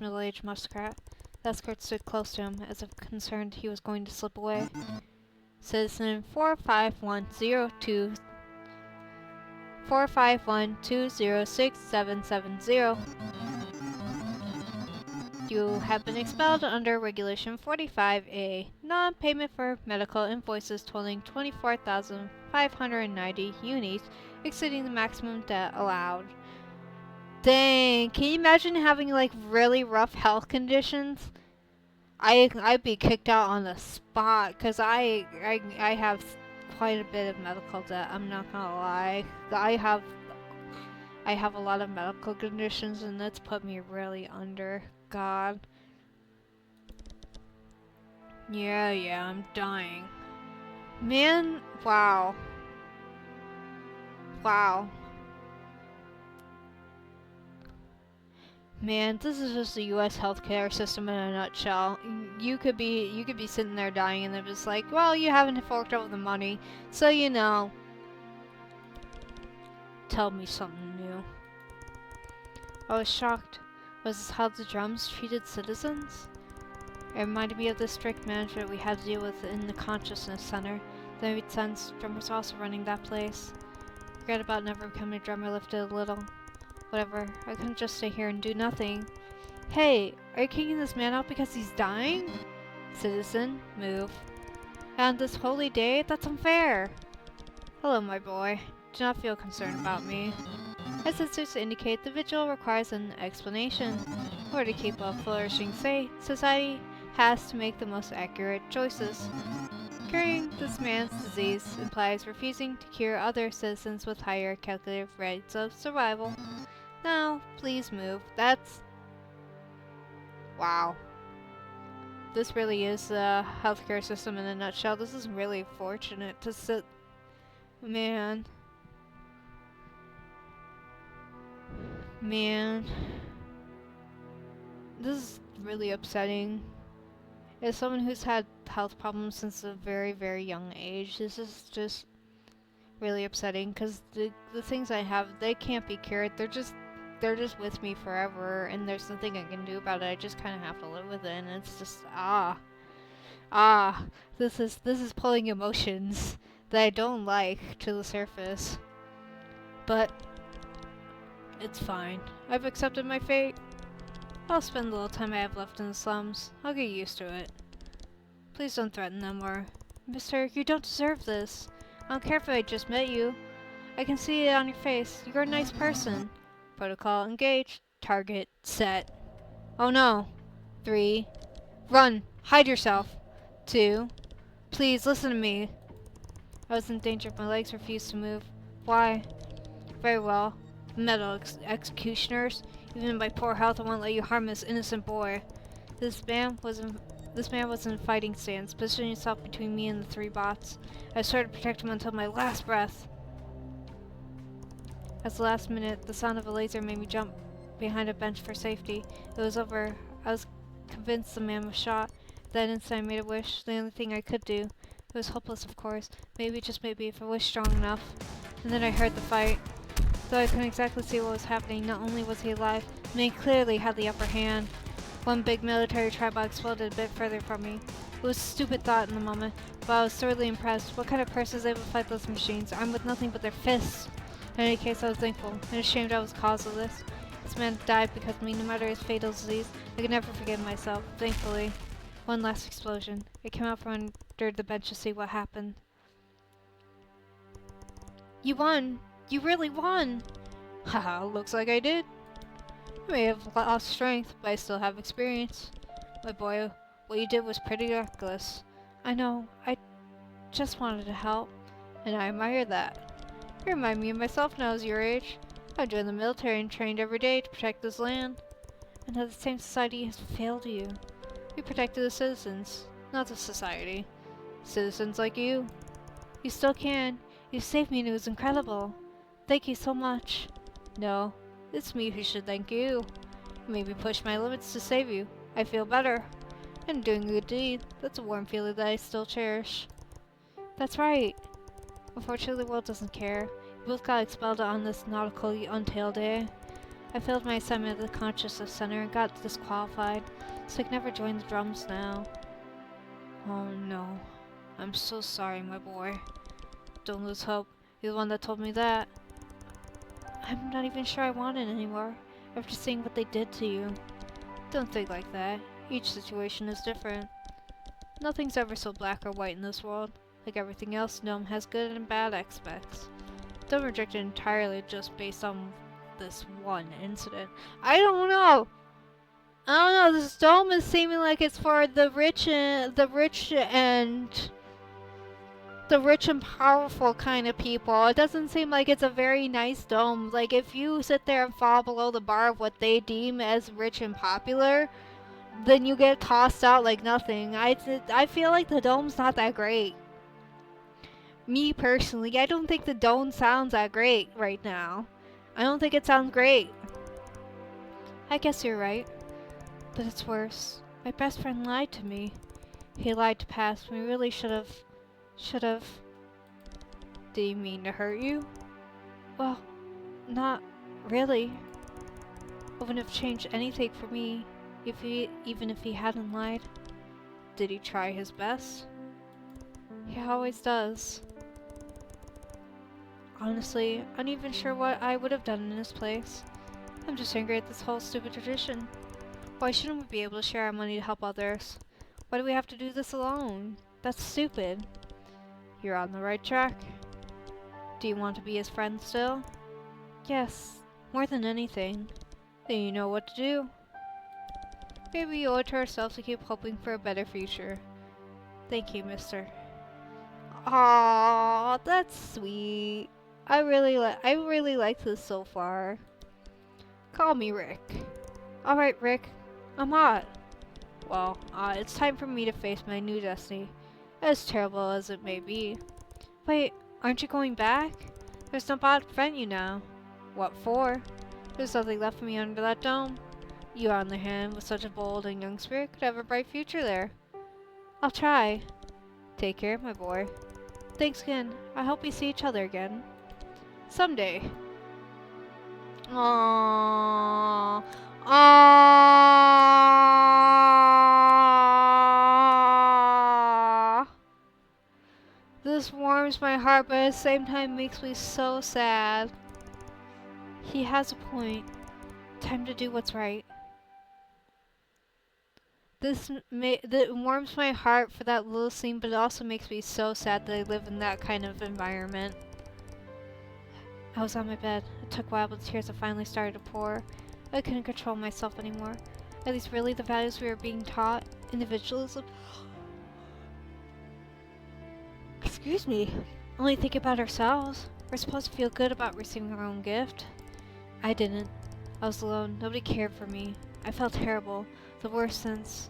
[SPEAKER 1] middle-aged muskrat. The escort stood close to him, as if concerned he was going to slip away. Citizen 45102 451206770. You have been expelled under Regulation 45A, non-payment for medical invoices totaling 24,590 unis, exceeding the maximum debt allowed. Dang, can you imagine having like really rough health conditions? I'd be kicked out on the spot because I have quite a bit of medical debt. I'm not gonna lie. I have a lot of medical conditions, and that's put me really under. God. Yeah, I'm dying. Man, wow. Man, this is just the U.S. healthcare system in a nutshell. You could be sitting there dying, and they're just like, well, you haven't forked over the money, so you know. Tell me something new. I was shocked. Was this how the drums treated citizens? It reminded me of the strict management we had to deal with in the Consciousness Center. Then it made sense. Drummers also running that place. Regret about never becoming a drummer lifted a little. Whatever. I couldn't just stay here and do nothing. Hey, are you kicking this man out because he's dying? Citizen, move. On this holy day? That's unfair. Hello, my boy. Do not feel concerned about me. My sisters indicate the vigil requires an explanation. In order to keep a flourishing society has to make the most accurate choices. Curing this man's disease implies refusing to cure other citizens with higher calculated rates of survival. Now, please move. That's... Wow. This really is the healthcare system in a nutshell. This is really fortunate to sit... Man. This is really upsetting. As someone who's had health problems since a very, very young age, this is just really upsetting because the things I have, they can't be cured. They're just with me forever, and there's nothing I can do about it. I just kind of have to live with it, and it's just this is pulling emotions that I don't like to the surface. But it's fine. I've accepted my fate. I'll spend the little time I have left in the slums. I'll get used to it. Please don't threaten them or... Mister, you don't deserve this. I don't care if I just met you. I can see it on your face. You're a nice person. Protocol engaged. Target set. Oh no. 3. Run. Hide yourself. 2. Please listen to me. I was in danger if my legs refused to move. Why? Very well. Metal executioners. Even in my poor health, I won't let you harm this innocent boy. This man was in fighting stance, positioning himself between me and the 3 bots. I swore to protect him until my last breath. At the last minute, the sound of a laser made me jump behind a bench for safety. It was over. I was convinced the man was shot. That instant I made a wish, the only thing I could do. It was hopeless, of course. Maybe, just maybe, if I was strong enough. And then I heard the fight. Though I couldn't exactly see what was happening, not only was he alive, but he clearly had the upper hand. One big military tribal exploded a bit further from me. It was a stupid thought in the moment, but I was thoroughly impressed. What kind of person is able to fight those machines, armed with nothing but their fists? In any case, I was thankful and ashamed I was the cause of this. This man died because of me, no matter his fatal disease. I could never forgive myself, thankfully. One last explosion. I came out from under the bench to see what happened. You won! You really won! Haha, looks like I did. I may have lost strength, but I still have experience. My boy, what you did was pretty reckless. I know, I just wanted to help, and I admire that. You remind me of myself when I was your age. I joined the military and trained every day to protect this land. And now the same society has failed you. You protected the citizens, not the society. Citizens like you. You still can. You saved me and it was incredible. Thank you so much. No, it's me who should thank you. You made me push my limits to save you. I feel better. And doing a good deed. That's a warm feeling that I still cherish. That's right. Unfortunately, the world doesn't care. We both got expelled on this nautical Tail day. I failed my assignment at the Consciousness Center and got disqualified, so I can never join the drums now. Oh no. I'm so sorry, my boy. Don't lose hope. You're the one that told me that. I'm not even sure I want it anymore, after seeing what they did to you. Don't think like that. Each situation is different. Nothing's ever so black or white in this world. Like everything else, Gnome has good and bad aspects. Don't reject it entirely just based on this one incident. I don't know! I don't know, this dome is seeming like it's for the rich and powerful kind of people. It doesn't seem like it's a very nice dome. Like, if you sit there and fall below the bar of what they deem as rich and popular, then you get tossed out like nothing. I feel like the dome's not that great. Me personally, I don't think the dome sounds that great right now. I don't think it sounds great. I guess you're right. But it's worse. My best friend lied to me. He lied to Past. We really should have. Did he mean to hurt you? Well, not really. It wouldn't have changed anything for me even if he hadn't lied. Did he try his best? He always does. Honestly, I'm not even sure what I would have done in his place. I'm just angry at this whole stupid tradition. Why shouldn't we be able to share our money to help others? Why do we have to do this alone? That's stupid. You're on the right track. Do you want to be his friend still? Yes, more than anything. Then you know what to do. Maybe we owe it to ourselves to keep hoping for a better future. Thank you, mister. Aww, that's sweet. I really like this so far. Call me Rick. Alright, Rick. I'm hot. Well, it's time for me to face my new destiny, as terrible as it may be. Wait, aren't you going back? There's no bot to prevent you now. What for? There's nothing left for me under that dome. You, on the other hand, with such a bold and young spirit, could have a bright future there. I'll try. Take care, my boy. Thanks again. I hope we see each other again. Someday. Aww. Aww. This warms my heart, but at the same time makes me so sad. He has a point. Time to do what's right. That warms my heart for that little scene, but it also makes me so sad that I live in that kind of environment. I was on my bed. It took a while, but the tears had finally started to pour. I couldn't control myself anymore. Are these really the values we were being taught? Individualism? Excuse me. Only think about ourselves. We're supposed to feel good about receiving our own gift. I didn't. I was alone. Nobody cared for me. I felt terrible. The worst since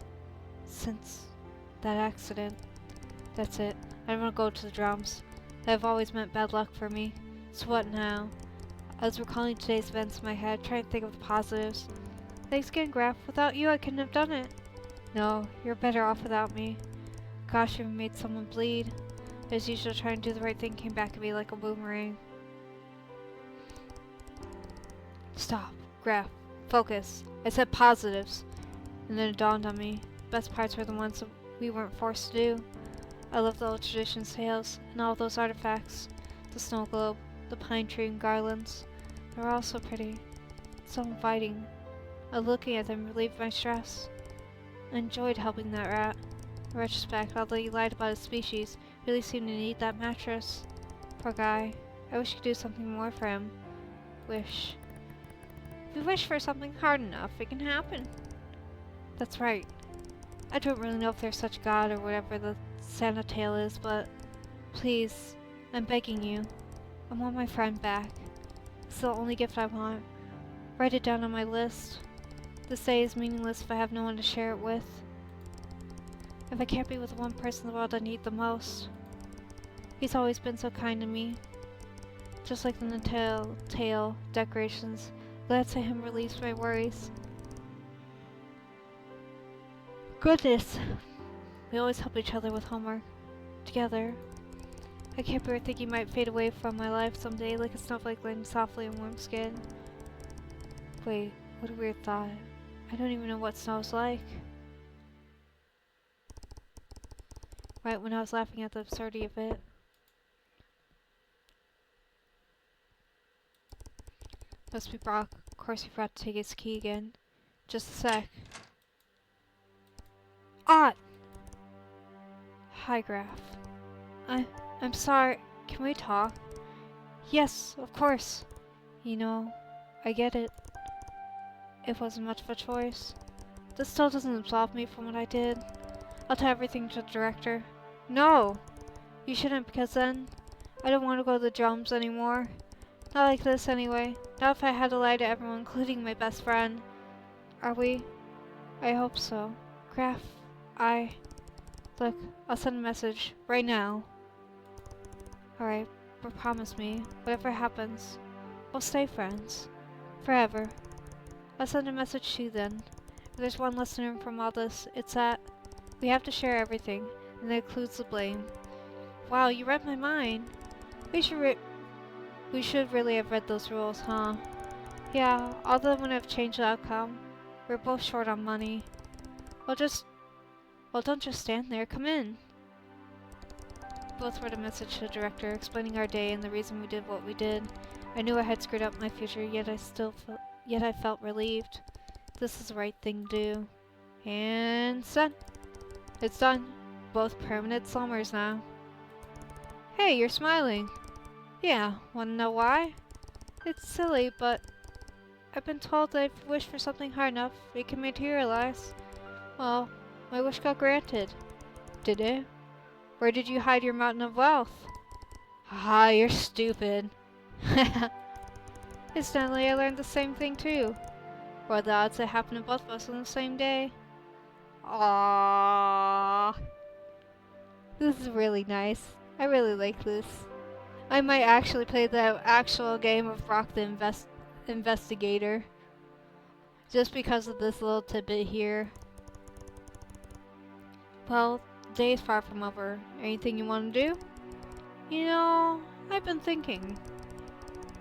[SPEAKER 1] that accident. That's it. I don't want to go to the drums. They have always meant bad luck for me. So what now? I was recalling today's events in my head, trying to think of the positives. Thanks again, Graf. Without you, I couldn't have done it. No, you're better off without me. Gosh, you made someone bleed. As usual, trying to do the right thing came back at me like a boomerang. Stop. Graf. Focus. I said positives. And then it dawned on me. The best parts were the ones that we weren't forced to do. I love the old traditions tales and all those artifacts. The snow globe, the pine tree and garlands. They were all so pretty. So inviting. Looking at them relieved my stress. I enjoyed helping that rat. In retrospect, although he lied about his species, he really seemed to need that mattress. Poor guy. I wish I could do something more for him. Wish. If we wish for something hard enough, it can happen. That's right. I don't really know if there's such a god or whatever the Natal Tail is, but please, I'm begging you. I want my friend back. It's the only gift I want. Write it down on my list. This day is meaningless if I have no one to share it with. If I can't be with the one person in the world I need the most. He's always been so kind to me. Just like the Natal Tail decorations. Glad to him relieves my worries. Goodness! We always help each other with homework. Together. I can't bear thinking he might fade away from my life someday like a snowflake laying softly in warm skin. Wait, what a weird thought. I don't even know what snow's like. Right when I was laughing at the absurdity of it. Must be BROK. Of course he forgot to take his key again. Just a sec. Ah! Hi, Graph. I'm sorry. Can we talk? Yes, of course. You know, I get it. It wasn't much of a choice. This still doesn't absolve me from what I did. I'll tell everything to the director. No! You shouldn't, because then I don't want to go to the drums anymore. Not like this, anyway. Not if I had to lie to everyone, including my best friend. Are we? I hope so. Graph, Look, I'll send a message. Right now. Alright, but promise me, whatever happens, we'll stay friends. Forever. I'll send a message to you then. If there's one lesson from all this, it's that we have to share everything, and that includes the blame. Wow, you read my mind. We should really have read those rules, huh? Yeah, although when I've changed the outcome, we're both short on money. Well, don't just stand there. Come in. Both wrote a message to the director explaining our day and the reason we did what we did. I knew I had screwed up my future, yet I felt relieved. This is the right thing to do. And it's done. It's done. Both permanent slummers now. Hey, you're smiling. Yeah, wanna know why? It's silly, but I've been told that if you wish for something hard enough, it can materialize. Well, my wish got granted. Did it? Where did you hide your mountain of wealth? Ah, you're stupid. Incidentally, I learned the same thing too. What are the odds it happened to both of us on the same day? Aww. This is really nice. I really like this. I might actually play the actual game of BROK the Investigator. Just because of this little tidbit here. Well, the day is far from over. Anything you want to do? You know, I've been thinking.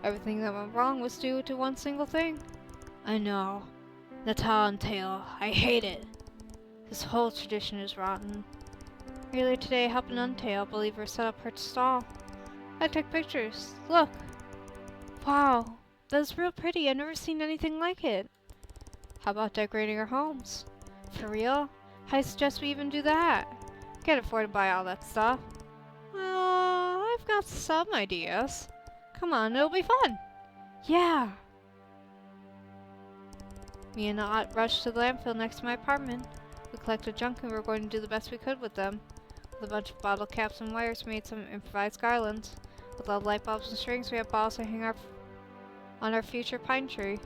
[SPEAKER 1] Everything that went wrong was due to one single thing. I know. Natal Tail. I hate it. This whole tradition is rotten. Earlier today, I helped an untail believer set up her stall. I took pictures. Look. Wow. That's real pretty. I've never seen anything like it. How about decorating our homes? For real? I suggest we even do that. Can't afford to buy all that stuff. Well, I've got some ideas. Come on, it'll be fun. Yeah. Me and Ott rushed to the landfill next to my apartment. We collected junk and we were going to do the best we could with them. With a bunch of bottle caps and wires, we made some improvised garlands. With all the light bulbs and strings, we had balls to hang on our future pine tree.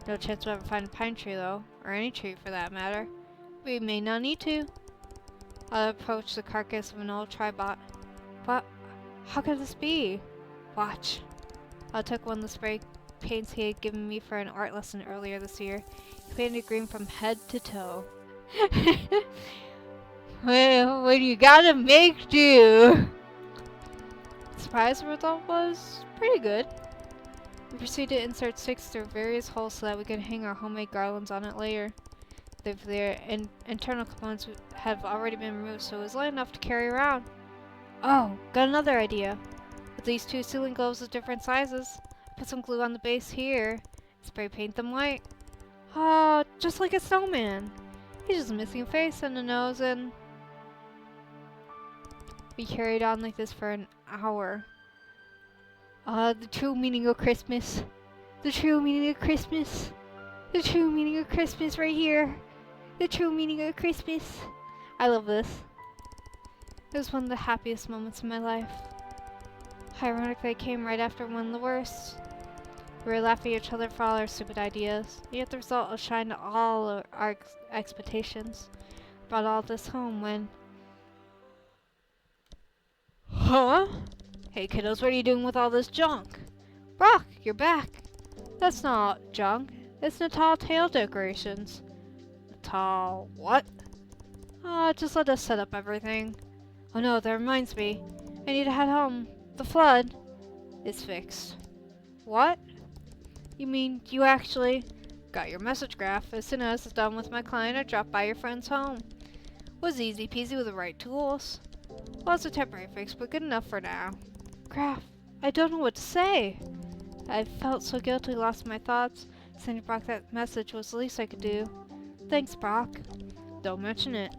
[SPEAKER 1] No chance we'll ever find a pine tree though, or any tree for that matter. We may not need to. I approached the carcass of an old tribot. What? How could this be? Watch. I took one of the spray paints he had given me for an art lesson earlier this year. He painted green from head to toe. Well, when you gotta make do. Surprise, the result was pretty good. We proceeded to insert sticks through various holes so that we could hang our homemade garlands on it later. Their internal components have already been removed, so it was light enough to carry around. Oh, got another idea. With these two ceiling globes of different sizes, I put some glue on the base here, spray paint them white. Oh, just like a snowman. He's just missing a face and a nose, and we carried on like this for an hour. The true meaning of Christmas. The true meaning of Christmas. The true meaning of Christmas right here. The true meaning of Christmas. I love this. It was one of the happiest moments of my life. Ironically, it came right after one of the worst. We were laughing at each other for all our stupid ideas, yet the result outshined all of our expectations. Brought all this home when... Huh? Hey kiddos, what are you doing with all this junk? Brock, you're back. That's not junk. It's Natal Tail decorations. Natal what? Just let us set up everything. Oh no, that reminds me. I need to head home. The flood is fixed. What? You mean you actually got your message graph? As soon as it's done with my client, I dropped by your friend's home. Was easy peasy with the right tools. Well, it's a temporary fix, but good enough for now. Graph, I don't know what to say. I felt so guilty, lost my thoughts. Sending Brock that message was the least I could do. Thanks, Brock. Don't mention it.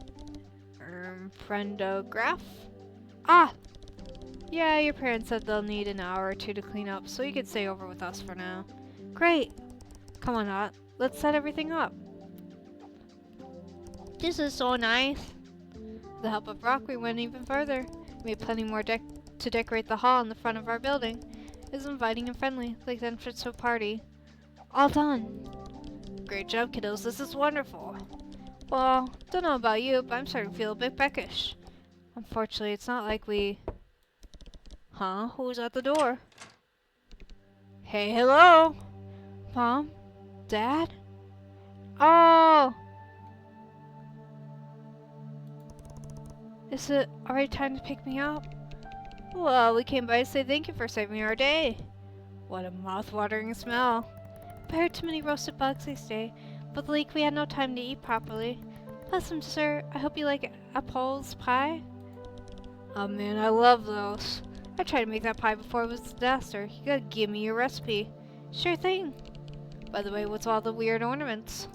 [SPEAKER 1] Friendograph? Ah! Yeah, your parents said they'll need an hour or two to clean up, so you could stay over with us for now. Great! Come on, Ott. Let's set everything up. This is so nice. With the help of Brock, we went even further. We made plenty more to decorate the hall in the front of our building. It was inviting and friendly, like the entrance to a party. All done. Great job, kiddos. This is wonderful. Well, don't know about you, but I'm starting to feel a bit peckish. Unfortunately, it's not like we... Huh? Who's at the door? Hey, hello? Mom? Dad? Oh! Is it already time to pick me up? Well, we came by to say thank you for saving our day. What a mouth-watering smell. I heard too many roasted bugs this day, but the leak we had no time to eat properly. Plus some dessert. I hope you like apples pie. Oh man, I love those. I tried to make that pie before it was a disaster. You gotta give me your recipe. Sure thing. By the way, what's all the weird ornaments?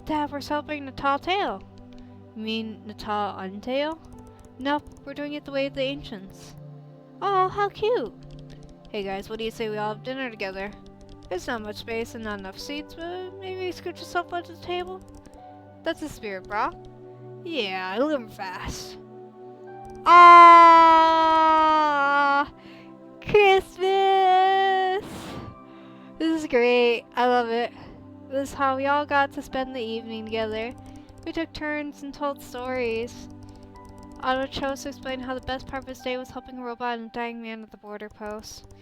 [SPEAKER 1] Dad, we're celebrating Natal Tail. You mean Natal Untail? Nope, we're doing it the way of the ancients. Oh, how cute! Hey guys, what do you say we all have dinner together? There's not much space and not enough seats, but maybe scoot yourself onto the table? That's the spirit, bro. Yeah, living fast. Ah, Christmas! This is great. I love it. This is how we all got to spend the evening together. We took turns and told stories. Otto chose to explain how the best part of his day was helping a robot and a dying man at the border post.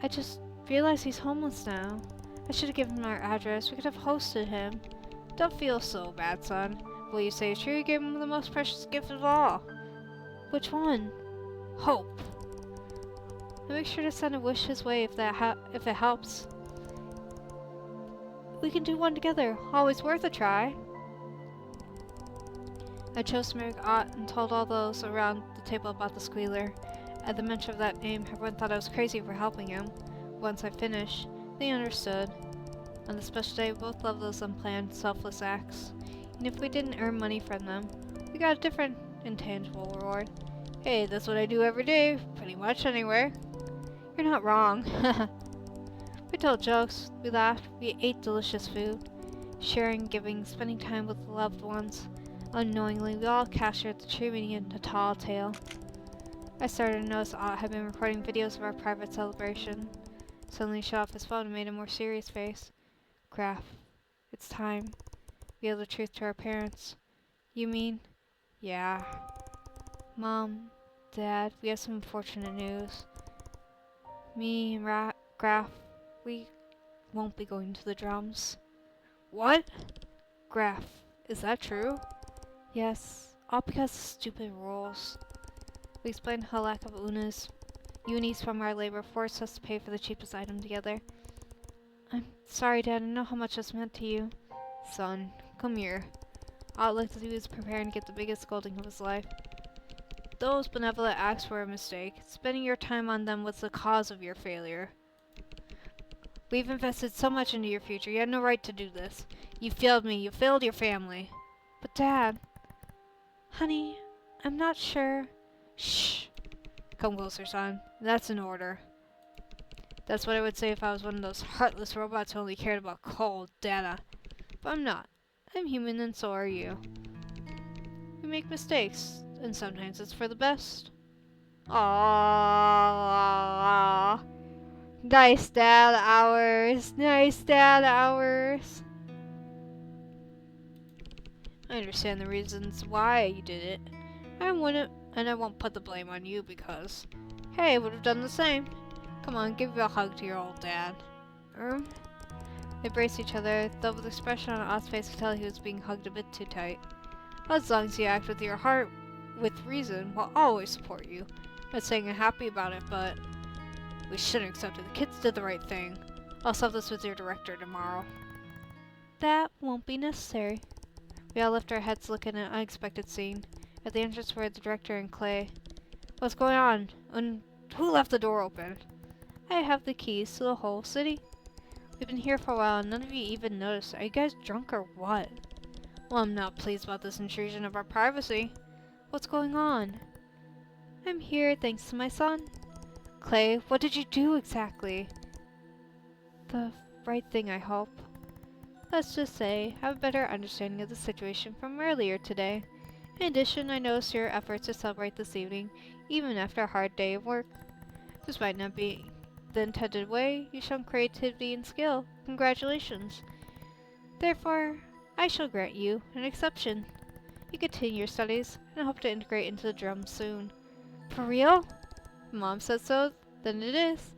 [SPEAKER 1] I just realized he's homeless now. I should have given him our address. We could have hosted him. Don't feel so bad, son. What you say is true. You gave him the most precious gift of all. Which one? Hope. I'll make sure to send a wish his way if it helps. We can do one together. Always worth a try. I chose to make Ott and told all those around the table about the squealer. At the mention of that name, everyone thought I was crazy for helping him. Once I finished, they understood. On this special day, we both loved those unplanned, selfless acts. And if we didn't earn money from them, we got a different, intangible reward. Hey, that's what I do every day, pretty much anywhere. You're not wrong. We told jokes, we laughed, we ate delicious food. Sharing, giving, spending time with loved ones. Unknowingly, we all captured the true meaning of Natal Tail. I started to notice Ott had been recording videos of our private celebration. Suddenly he shut off his phone and made a more serious face. Graph, it's time. Reveal the truth to our parents. You mean? Yeah. Mom, Dad, we have some unfortunate news. Me and Graph, we won't be going to the drums. What? Graph, is that true? Yes, all because of stupid rules. We explained how lack of unis from our labor forced us to pay for the cheapest item together. I'm sorry, Dad, I know how much this meant to you. Son, come here. Ott looked as he was preparing to get the biggest scolding of his life. Those benevolent acts were a mistake. Spending your time on them was the cause of your failure. We've invested so much into your future. You had no right to do this. You failed me. You failed your family. But Dad... Honey, I'm not sure. Shh. Come closer, son. That's an order. That's what I would say if I was one of those heartless robots who only cared about cold data. But I'm not. I'm human and so are you. We make mistakes, and sometimes it's for the best. Aww. Nice dad hours. Nice dad hours. I understand the reasons why you did it. I won't put the blame on you because, hey, I would have done the same. Come on, give a hug to your old dad. They braced each other, though with the expression on Ott's face could tell he was being hugged a bit too tight. As long as you act with your heart, with reason, we'll always support you. I'm not saying I'm happy about it, but we shouldn't accept it. The kids did the right thing. I'll settle this with your director tomorrow. That won't be necessary. We all lifted our heads looking at an unexpected scene. At the entrance were the director and Clay. What's going on? And who left the door open? I have the keys to the whole city. We've been here for a while and none of you even noticed. Are you guys drunk or what? Well, I'm not pleased about this intrusion of our privacy. What's going on? I'm here thanks to my son. Clay, what did you do exactly? The right thing, I hope. Let's just say, have a better understanding of the situation from earlier today. In addition, I noticed your efforts to celebrate this evening, even after a hard day of work. This might not be the intended way. You shown creativity and skill. Congratulations. Therefore, I shall grant you an exception. You continue your studies, and hope to integrate into the drums soon. For real? Mom said so, then it is.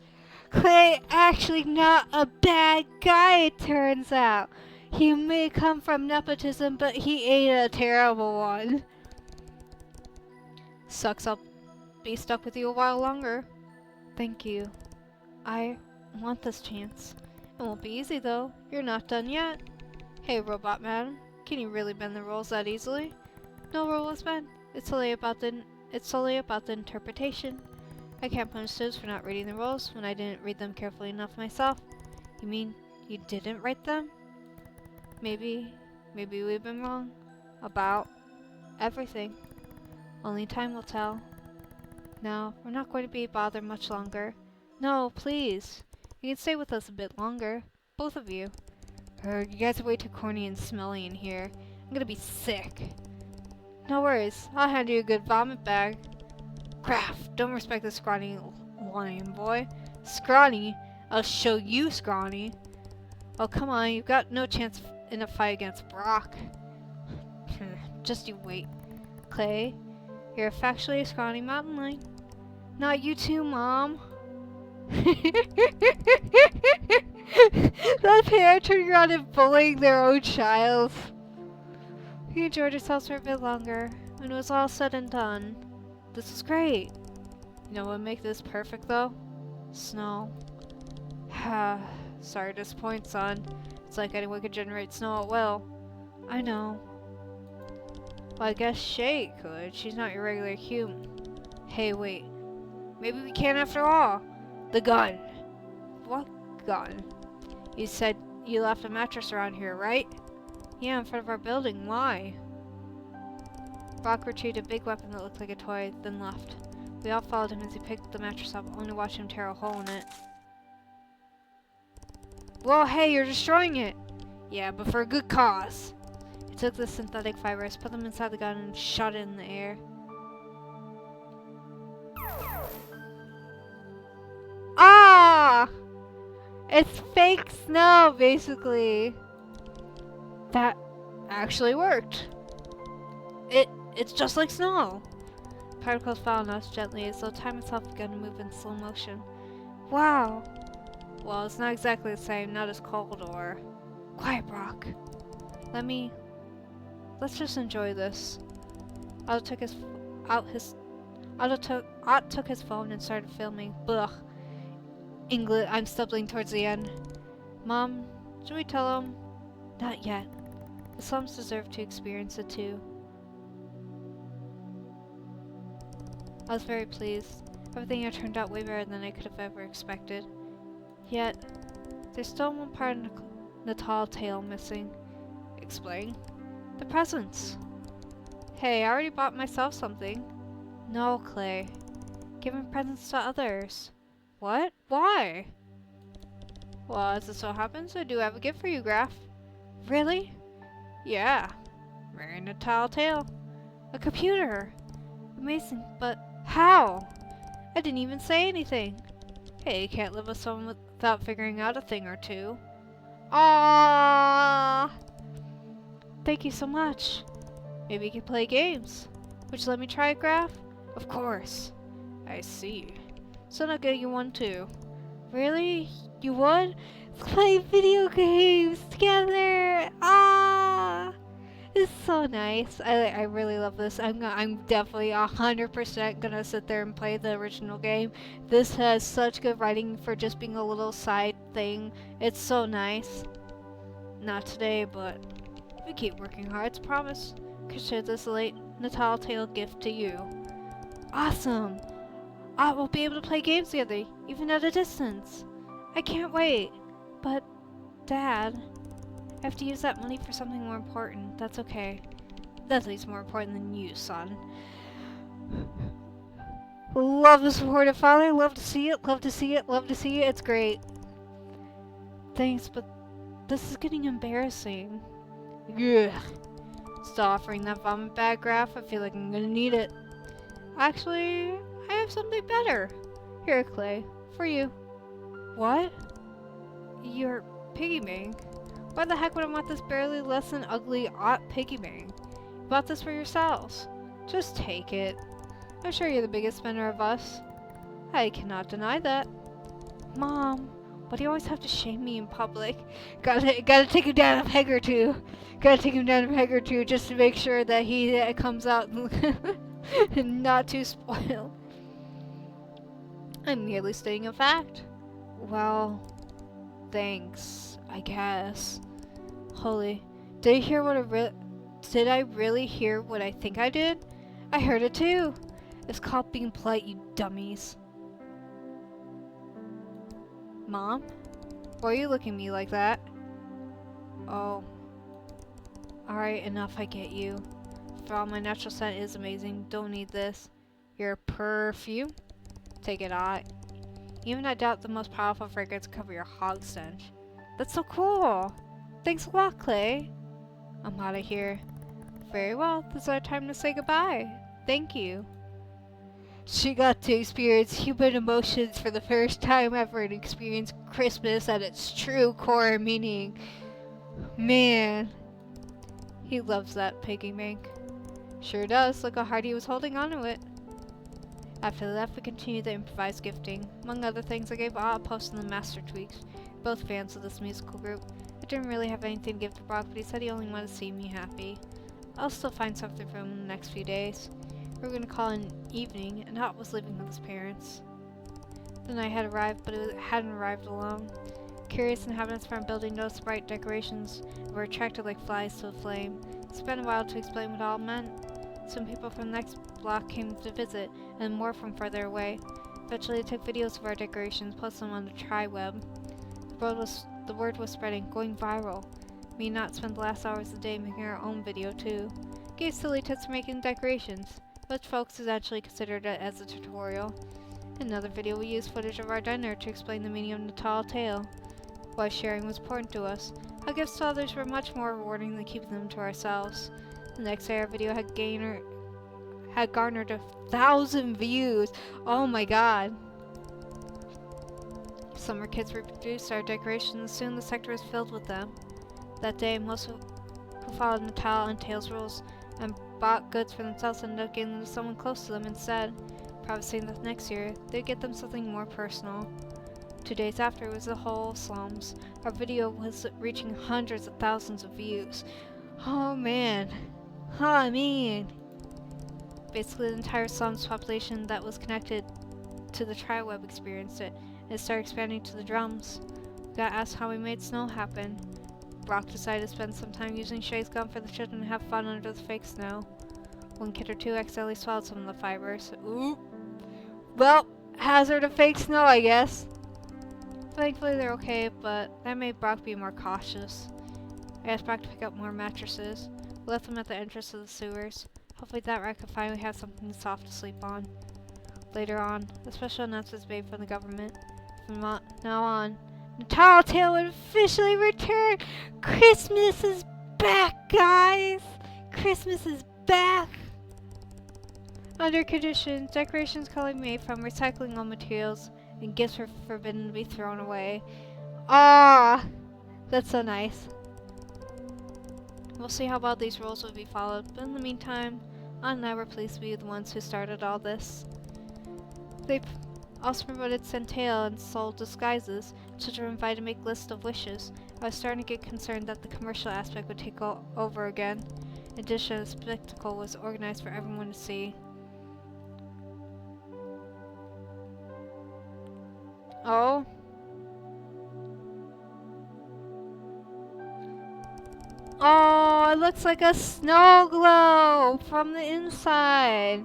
[SPEAKER 1] Clay actually not a bad guy, it turns out. He may come from nepotism, but he ain't a terrible one. Sucks I'll be stuck with you a while longer. Thank you. I want this chance. It won't be easy though. You're not done yet. Hey, Robot Man, can you really bend the rules that easily? No rule is bent. It's solely about the interpretation. I can't punish students for not reading the rules when I didn't read them carefully enough myself. You mean you didn't write them? Maybe we've been wrong about everything. Only time will tell. Now, we're not going to be bothered much longer. No, please. You can stay with us a bit longer. Both of you. You guys are way too corny and smelly in here. I'm gonna be sick. No worries. I'll hand you a good vomit bag. Craft, don't respect the scrawny lion boy. Scrawny? I'll show you scrawny. Oh, come on. You've got no chance in a fight against BROK. Just you wait. Clay, you're factually a scrawny mountain lion. Not you too, Mom. That parent turning around and bullying their own child. We enjoyed ourselves for a bit longer. When it was all said and done, this was great. You know what would make this perfect, though? Snow. Sorry to disappoint, son. It's like anyone could generate snow at will. I know. Well, I guess Shay could. She's not your regular human. Hey, wait. Maybe we can after all. The gun. What gun? You said you left a mattress around here, right? Yeah, in front of our building. Why? BROK retrieved a big weapon that looked like a toy, then left. We all followed him as he picked the mattress up, only to watch him tear a hole in it. Whoa, hey, you're destroying it! Yeah, but for a good cause. He took the synthetic fibers, put them inside the gun, and shot it in the air. Ah! It's fake snow, basically. That actually worked. It's just like snow. Particles fell on us gently as though time itself began to move in slow motion. Wow. Well, it's not exactly the same, not as cold or... Quiet, BROK. Let's just enjoy this. Ott took his phone and started filming. Blech. English, I'm stumbling towards the end. Mom, should we tell him? Not yet. The slums deserve to experience it too. I was very pleased. Everything had turned out way better than I could have ever expected. Yet, there's still one part of Natal Tail missing. Explain. The presents. Hey, I already bought myself something. No, Clay. Giving presents to others. What? Why? Well, as it so happens, I do have a gift for you, Graf. Really? Yeah. Marry Natal Tail. A computer. Amazing, but how? I didn't even say anything. Hey, you can't live with someone without figuring out a thing or two. Aww. Thank you so much. Maybe you can play games. Would you let me try it, Graf? Of course. I see. So I'll get you one too. Really? You would? Let's play video games together! Ah! It's so nice. I really love this. I'm definitely 100% gonna sit there and play the original game. This has such good writing for just being a little side thing. It's so nice. Not today, but we keep working hard, I promise. Consider this a late Natal Tail gift to you. Awesome! I will be able to play games together, even at a distance. I can't wait. But, Dad, I have to use that money for something more important. That's okay. Nothing's more important than you, son. Love the support of Father. Love to see it. Love to see it. Love to see it. It's great. Thanks, but this is getting embarrassing. Ugh. Stop offering that vomit bag graph. I feel like I'm gonna need it. Actually, I have something better. Here, Clay. For you. What? Your piggy bank? Why the heck would I want this barely less than ugly piggy bank? You bought this for yourselves. Just take it. I'm sure you're the biggest spender of us. I cannot deny that. Mom, why do you always have to shame me in public? Gotta take him down a peg or two. Gotta take him down a peg or two just to make sure that he comes out not too spoiled. I'm merely stating a fact. Well, thanks, I guess. Holy, did I really hear what I think I did? I heard it too. It's called being polite, you dummies. Mom? Why are you looking at me like that? Oh. Alright, enough, I get you. For all my natural scent is amazing, don't need this. Your perfume? Take it out. Even I doubt the most powerful fragrance cover your hog stench. That's so cool! Thanks a lot, Clay. I'm out of here. Very well, this is our time to say goodbye. Thank you. She got to experience human emotions for the first time ever and experience Christmas at its true core meaning. Man. He loves that piggy bank. Sure does. Look how hard he was holding on to it. After they left, we continued the improvised gifting. Among other things, I gave a post in the Master Tweaks. Both fans of this musical group. I didn't really have anything to give to BROK, but he said he only wanted to see me happy. I'll still find something for him in the next few days. We were going to call in evening, and Hot was leaving with his parents. The night had arrived, but it hadn't arrived alone. Curious inhabitants from our building noticed bright decorations and were attracted like flies to a flame. It spent a while to explain what it all meant. Some people from the next block came to visit, and more from further away. Eventually, they took videos of our decorations, posted them on the tri-web. The word was spreading, going viral. Me and Not spent the last hours of the day making our own video too. Gave silly tips for making decorations, but folks eventually considered it as a tutorial. In another video, we used footage of our dinner to explain the meaning of Natal Tail. Why sharing was important to us. How gifts to others were much more rewarding than keeping them to ourselves. The next day, our video had garnered 1,000 views. Oh my god. Summer kids reproduced our decorations, and soon the sector was filled with them. That day, most who followed Natal and Tail's rules and bought goods for themselves ended up getting them to someone close to them instead, promising that next year they'd get them something more personal. 2 days after, it was the whole slums. Our video was reaching hundreds of thousands of views. Oh man. Oh man. Basically, the entire slums population that was connected to the tri-web experienced it, and it started expanding to the drums. We got asked how we made snow happen. BROK decided to spend some time using Shay's gum for the children to have fun under the fake snow. One kid or two accidentally swallowed some of the fibers. Ooh. Well, hazard of fake snow, I guess. Thankfully, they're okay, but that made BROK be more cautious. I asked BROK to pick up more mattresses. We left them at the entrance of the sewers. Hopefully that rat could finally have something soft to sleep on. Later on, a special announcement was made from the government. From now on, Natal Tail would officially return! Christmas is back, guys! Christmas is back! Under conditions, decorations can be made from recycling old materials, and gifts are forbidden to be thrown away. Ah! That's so nice. We'll see how well these rules will be followed, but in the meantime, Aunt and I were pleased to be the ones who started all this. Also promoted Tail and sold disguises. Children were invited to make lists of wishes. I was starting to get concerned that the commercial aspect would take over again. In addition, the spectacle was organized for everyone to see. Oh? Oh, it looks like a snow globe from the inside.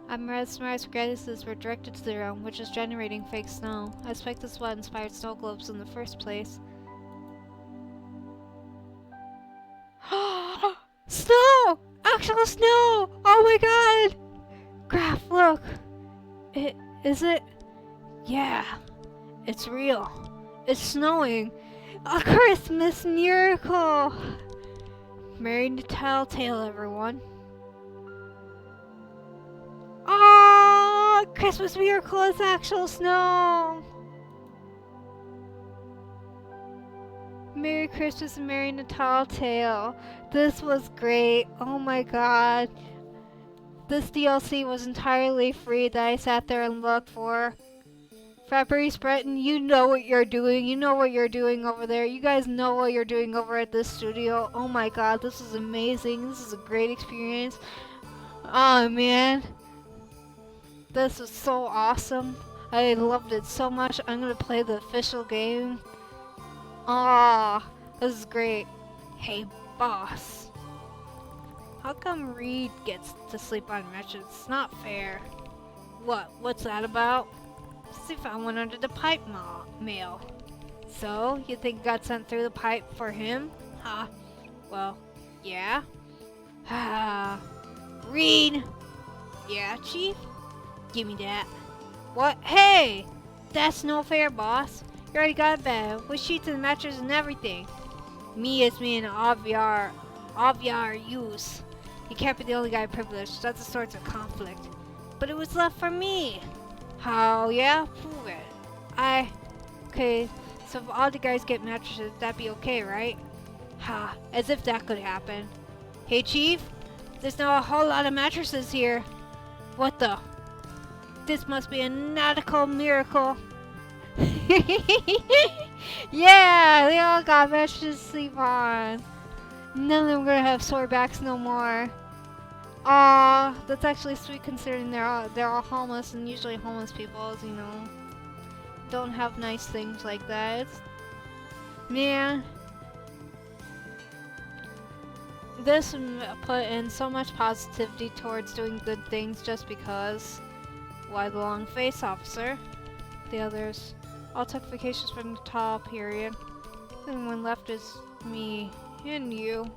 [SPEAKER 1] Mesmerized gradiuses were directed to the room, which is generating fake snow. I suspect this is what inspired snow globes in the first place. Snow! Actual snow! Oh my god! Graph, look! Is it? Yeah, it's real. It's snowing. A Christmas miracle! Merry Natal Tail, everyone. Oh, Christmas miracle is actual snow! Merry Christmas and Merry Natal Tail. This was great. Oh my god. This DLC was entirely free that I sat there and looked for. Fabrice Breton, you know what you're doing. You know what you're doing over there. You guys know what you're doing over at this studio. Oh my god, this is amazing. This is a great experience. Oh man. This was so awesome. I loved it so much. I'm gonna play the official game. Ah, this is great. Hey, boss. How come Reed gets to sleep on matches? It's not fair. What? What's that about? See, found one under the pipe mail. So, you think it got sent through the pipe for him? Huh? Well, yeah. Ah, Reed! Yeah, Chief? Give me that. What? Hey! That's no fair, boss. You already got a bed, with sheets and mattress and everything. Me as me and Aviar use. You can't be the only guy privileged. That's a source of conflict. But it was left for me. How? Yeah? Prove it. Okay, so if all the guys get mattresses, that'd be okay, right? Ha, as if that could happen. Hey, Chief? There's now a whole lot of mattresses here. What the? This must be a nautical miracle. Yeah, they all got mattresses to sleep on. None of them are gonna have sore backs no more. Aw, that's actually sweet considering they're all homeless, and usually homeless people, you know, don't have nice things like that. Man, this put in so much positivity towards doing good things just because. Why the long face, officer? The others all took vacations from the tall period. The only one left is me and you.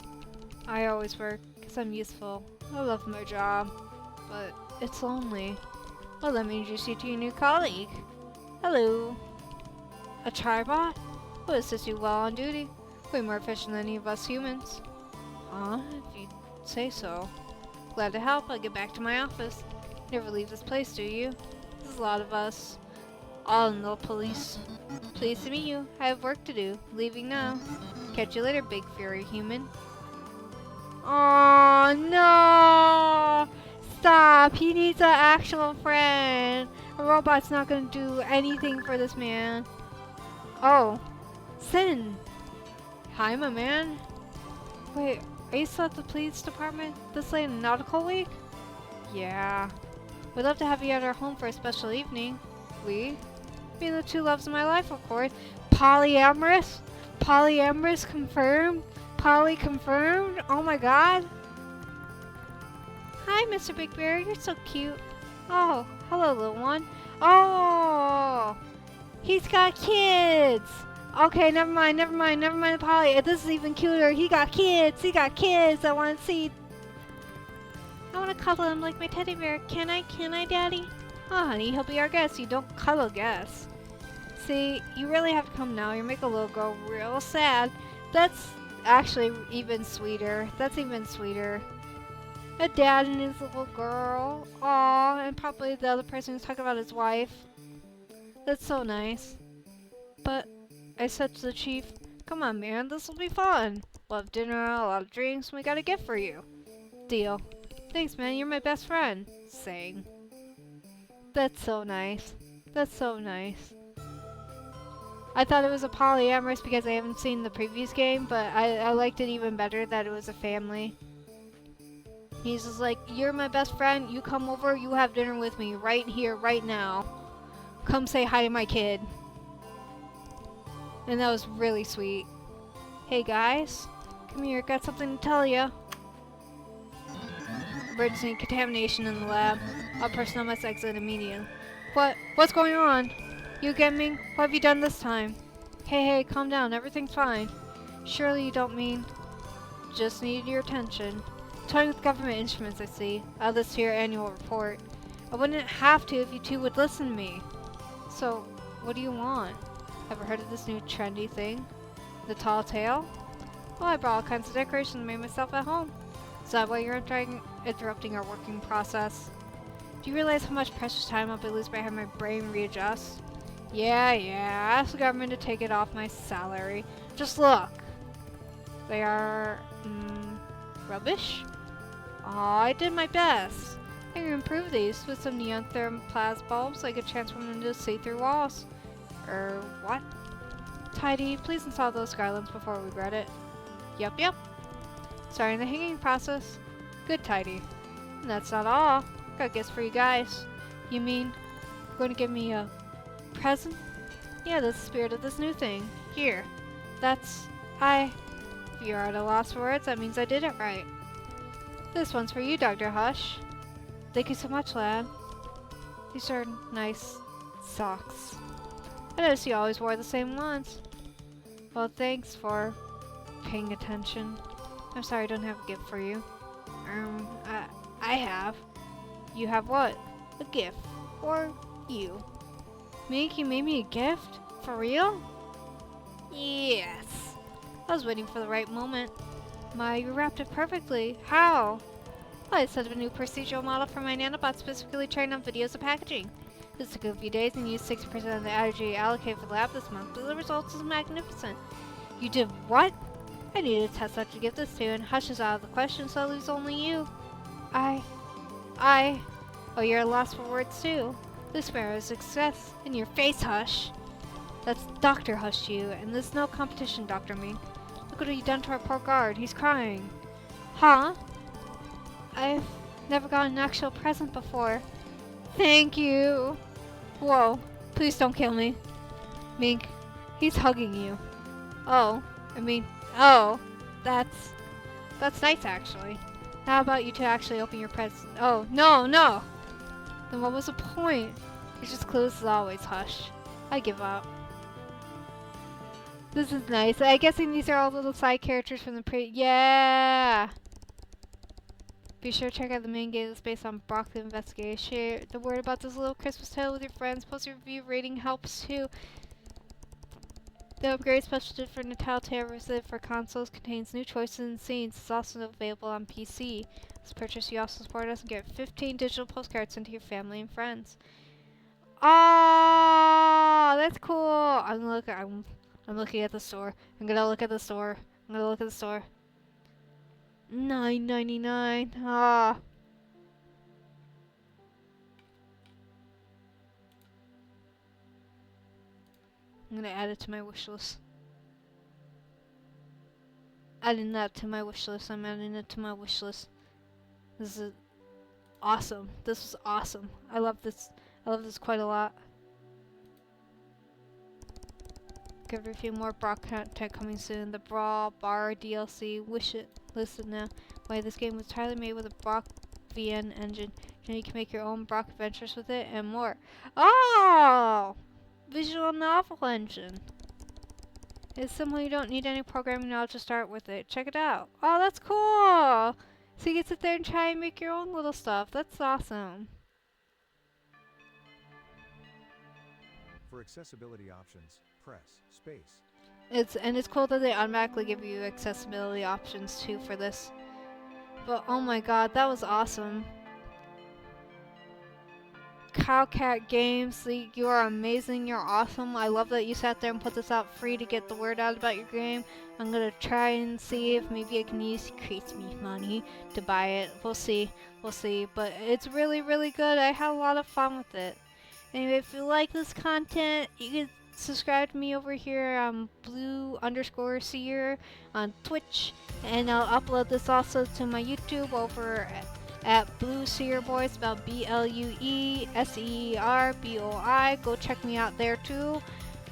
[SPEAKER 1] I always work because I'm useful. I love my job, but it's lonely. Well, let me introduce you to your new colleague. Hello. A tribot? Who assists you well on duty? Way more efficient than any of us humans. Huh? If you say so. Glad to help. I'll get back to my office. Never leave this place, do you? There's a lot of us. All in the police. Pleased to meet you. I have work to do. Leaving now. Catch you later, big furry human. Oh no! Stop! He needs an actual friend. A robot's not gonna do anything for this man. Oh, Sin. Hi, my man. Wait, are you still at the police department this late in Nautical Week? Yeah. We'd love to have you at our home for a special evening. We? Being the two loves of my life, of course. Polyamorous? Polyamorous confirmed? Polly confirmed? Oh my god. Hi, Mr. Big Bear. You're so cute. Oh, hello, little one. Oh, he's got kids. Okay, never mind, Polly. This is even cuter. He got kids. I want to see. I want to cuddle him like my teddy bear. Can I, Daddy? Oh, honey, he'll be our guest. You don't cuddle guests. See, you really have to come now. You make a little girl real sad. That's actually even sweeter. A dad and his little girl. Aw, and probably the other person who's talking about his wife. That's so nice. But I said to the chief, come on, man, this will be fun. We'll have dinner, a lot of drinks, and we got a gift for you. Deal. Thanks, man, you're my best friend. Saying. That's so nice. That's so nice. I thought it was a polyamorous because I haven't seen the previous game, but I liked it even better that it was a family. He's just like, you're my best friend, you come over, you have dinner with me right here, right now. Come say hi to my kid. And that was really sweet. Hey guys, come here, got something to tell ya. Emergency contamination in the lab. All personnel must exit immediately. What's going on? You get me? What have you done this time? Hey, calm down, everything's fine. Surely you don't mean... Just need your attention. Toying with government instruments, I see. Add this to your annual report. I wouldn't have to if you two would listen to me. So, what do you want? Ever heard of this new trendy thing? The Natal Tail? Well, I brought all kinds of decorations and made myself at home. Is that why you're interrupting our working process? Do you realize how much precious time I'll be losing by having my brain readjust? Yeah, ask the government to take it off my salary. Just look. They are... rubbish? Aw, I did my best. I can improve these with some neon thermoplasm bulbs. I could transform them into see-through walls. What? Tidy, please install those garlands before we regret it. Yep. Starting the hanging process. Good, Tidy. And that's not all. Got gifts for you guys. You mean you're going to give me a present? Yeah, that's the spirit of this new thing. Here. That's... If you're at a loss for words, that means I did it right. This one's for you, Dr. Hush. Thank you so much, lad. These are nice socks. I noticed you always wore the same ones. Well, thanks for paying attention. I'm sorry I don't have a gift for you. I have. You have what? A gift. For you. Mink, you made me a gift? For real? Yes. I was waiting for the right moment. You wrapped it perfectly. How? Well, I set up a new procedural model for my nanobot specifically trained on videos of packaging. This took a few days and used 60% of the energy allocated for the lab this month, but the results is magnificent. You did what? I needed a test subject to give this to, and Hush is out of the question, so it leaves only you. Oh, you're at a loss for words too. This mirror is a success. In your face, Hush. That's Dr. Hush to you, and there's no competition, Dr. Ming. Look what you've done to our poor guard. He's crying. Huh? I've never gotten an actual present before. Thank you. Whoa. Please don't kill me. Mink, he's hugging you. Oh. That's nice, actually. How about you two actually open your present? Oh, no. Then what was the point? It's just clueless as always, Hush. I give up. This is nice. I'm guessing these are all little side characters from the yeah! Be sure to check out the main game that's based on BROK the Investigator. Share the word about this little Christmas tale with your friends. Post your review, rating helps too. The upgrade special for Natal Tail reserved for consoles contains new choices and scenes. It's also available on PC. As purchase, you also support us and get 15 digital postcards sent to your family and friends. Oh, that's cool. I'm looking at the store. I'm gonna look at the store. $9.99. Ah. I'm gonna add it to my wish list. Adding that to my wish list. I'm adding it to my wish list. This is awesome. This was awesome. I love this. I love this quite a lot. Give a few more BROK content coming soon. The Brawl Bar DLC. Wish it. Listen now. Why this game was entirely made with a BROK VN engine. You can make your own BROK adventures with it and more. Oh! Visual novel engine. It's simple, you don't need any programming knowledge to start with it. Check it out. Oh, that's cool! So you can sit there and try and make your own little stuff. That's awesome.
[SPEAKER 2] For accessibility options, press space.
[SPEAKER 1] It's cool that they automatically give you accessibility options too for this. But oh my god, that was awesome. Cowcat Games, you are amazing, you're awesome. I love that you sat there and put this out free to get the word out about your game. I'm gonna try and see if maybe I can use Christmas money to buy it. We'll see, but it's really, really good. I had a lot of fun with it. Anyway, if you like this content, you can subscribe to me over here on blue_seer on Twitch, and I'll upload this also to my YouTube over at Blue Seer Boy, spelled BLUESERBOI. Go check me out there too.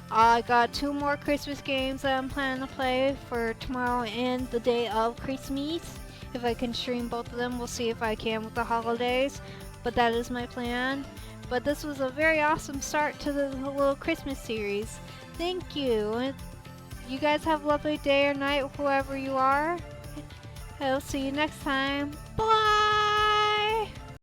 [SPEAKER 1] I got 2 more Christmas games that I'm planning to play for tomorrow and the day of Christmas. If I can stream both of them, we'll see if I can with the holidays, but that is my plan. But this was a very awesome start to the little Christmas series. Thank you. You guys have a lovely day or night, whoever you are. I'll see you next time. Bye!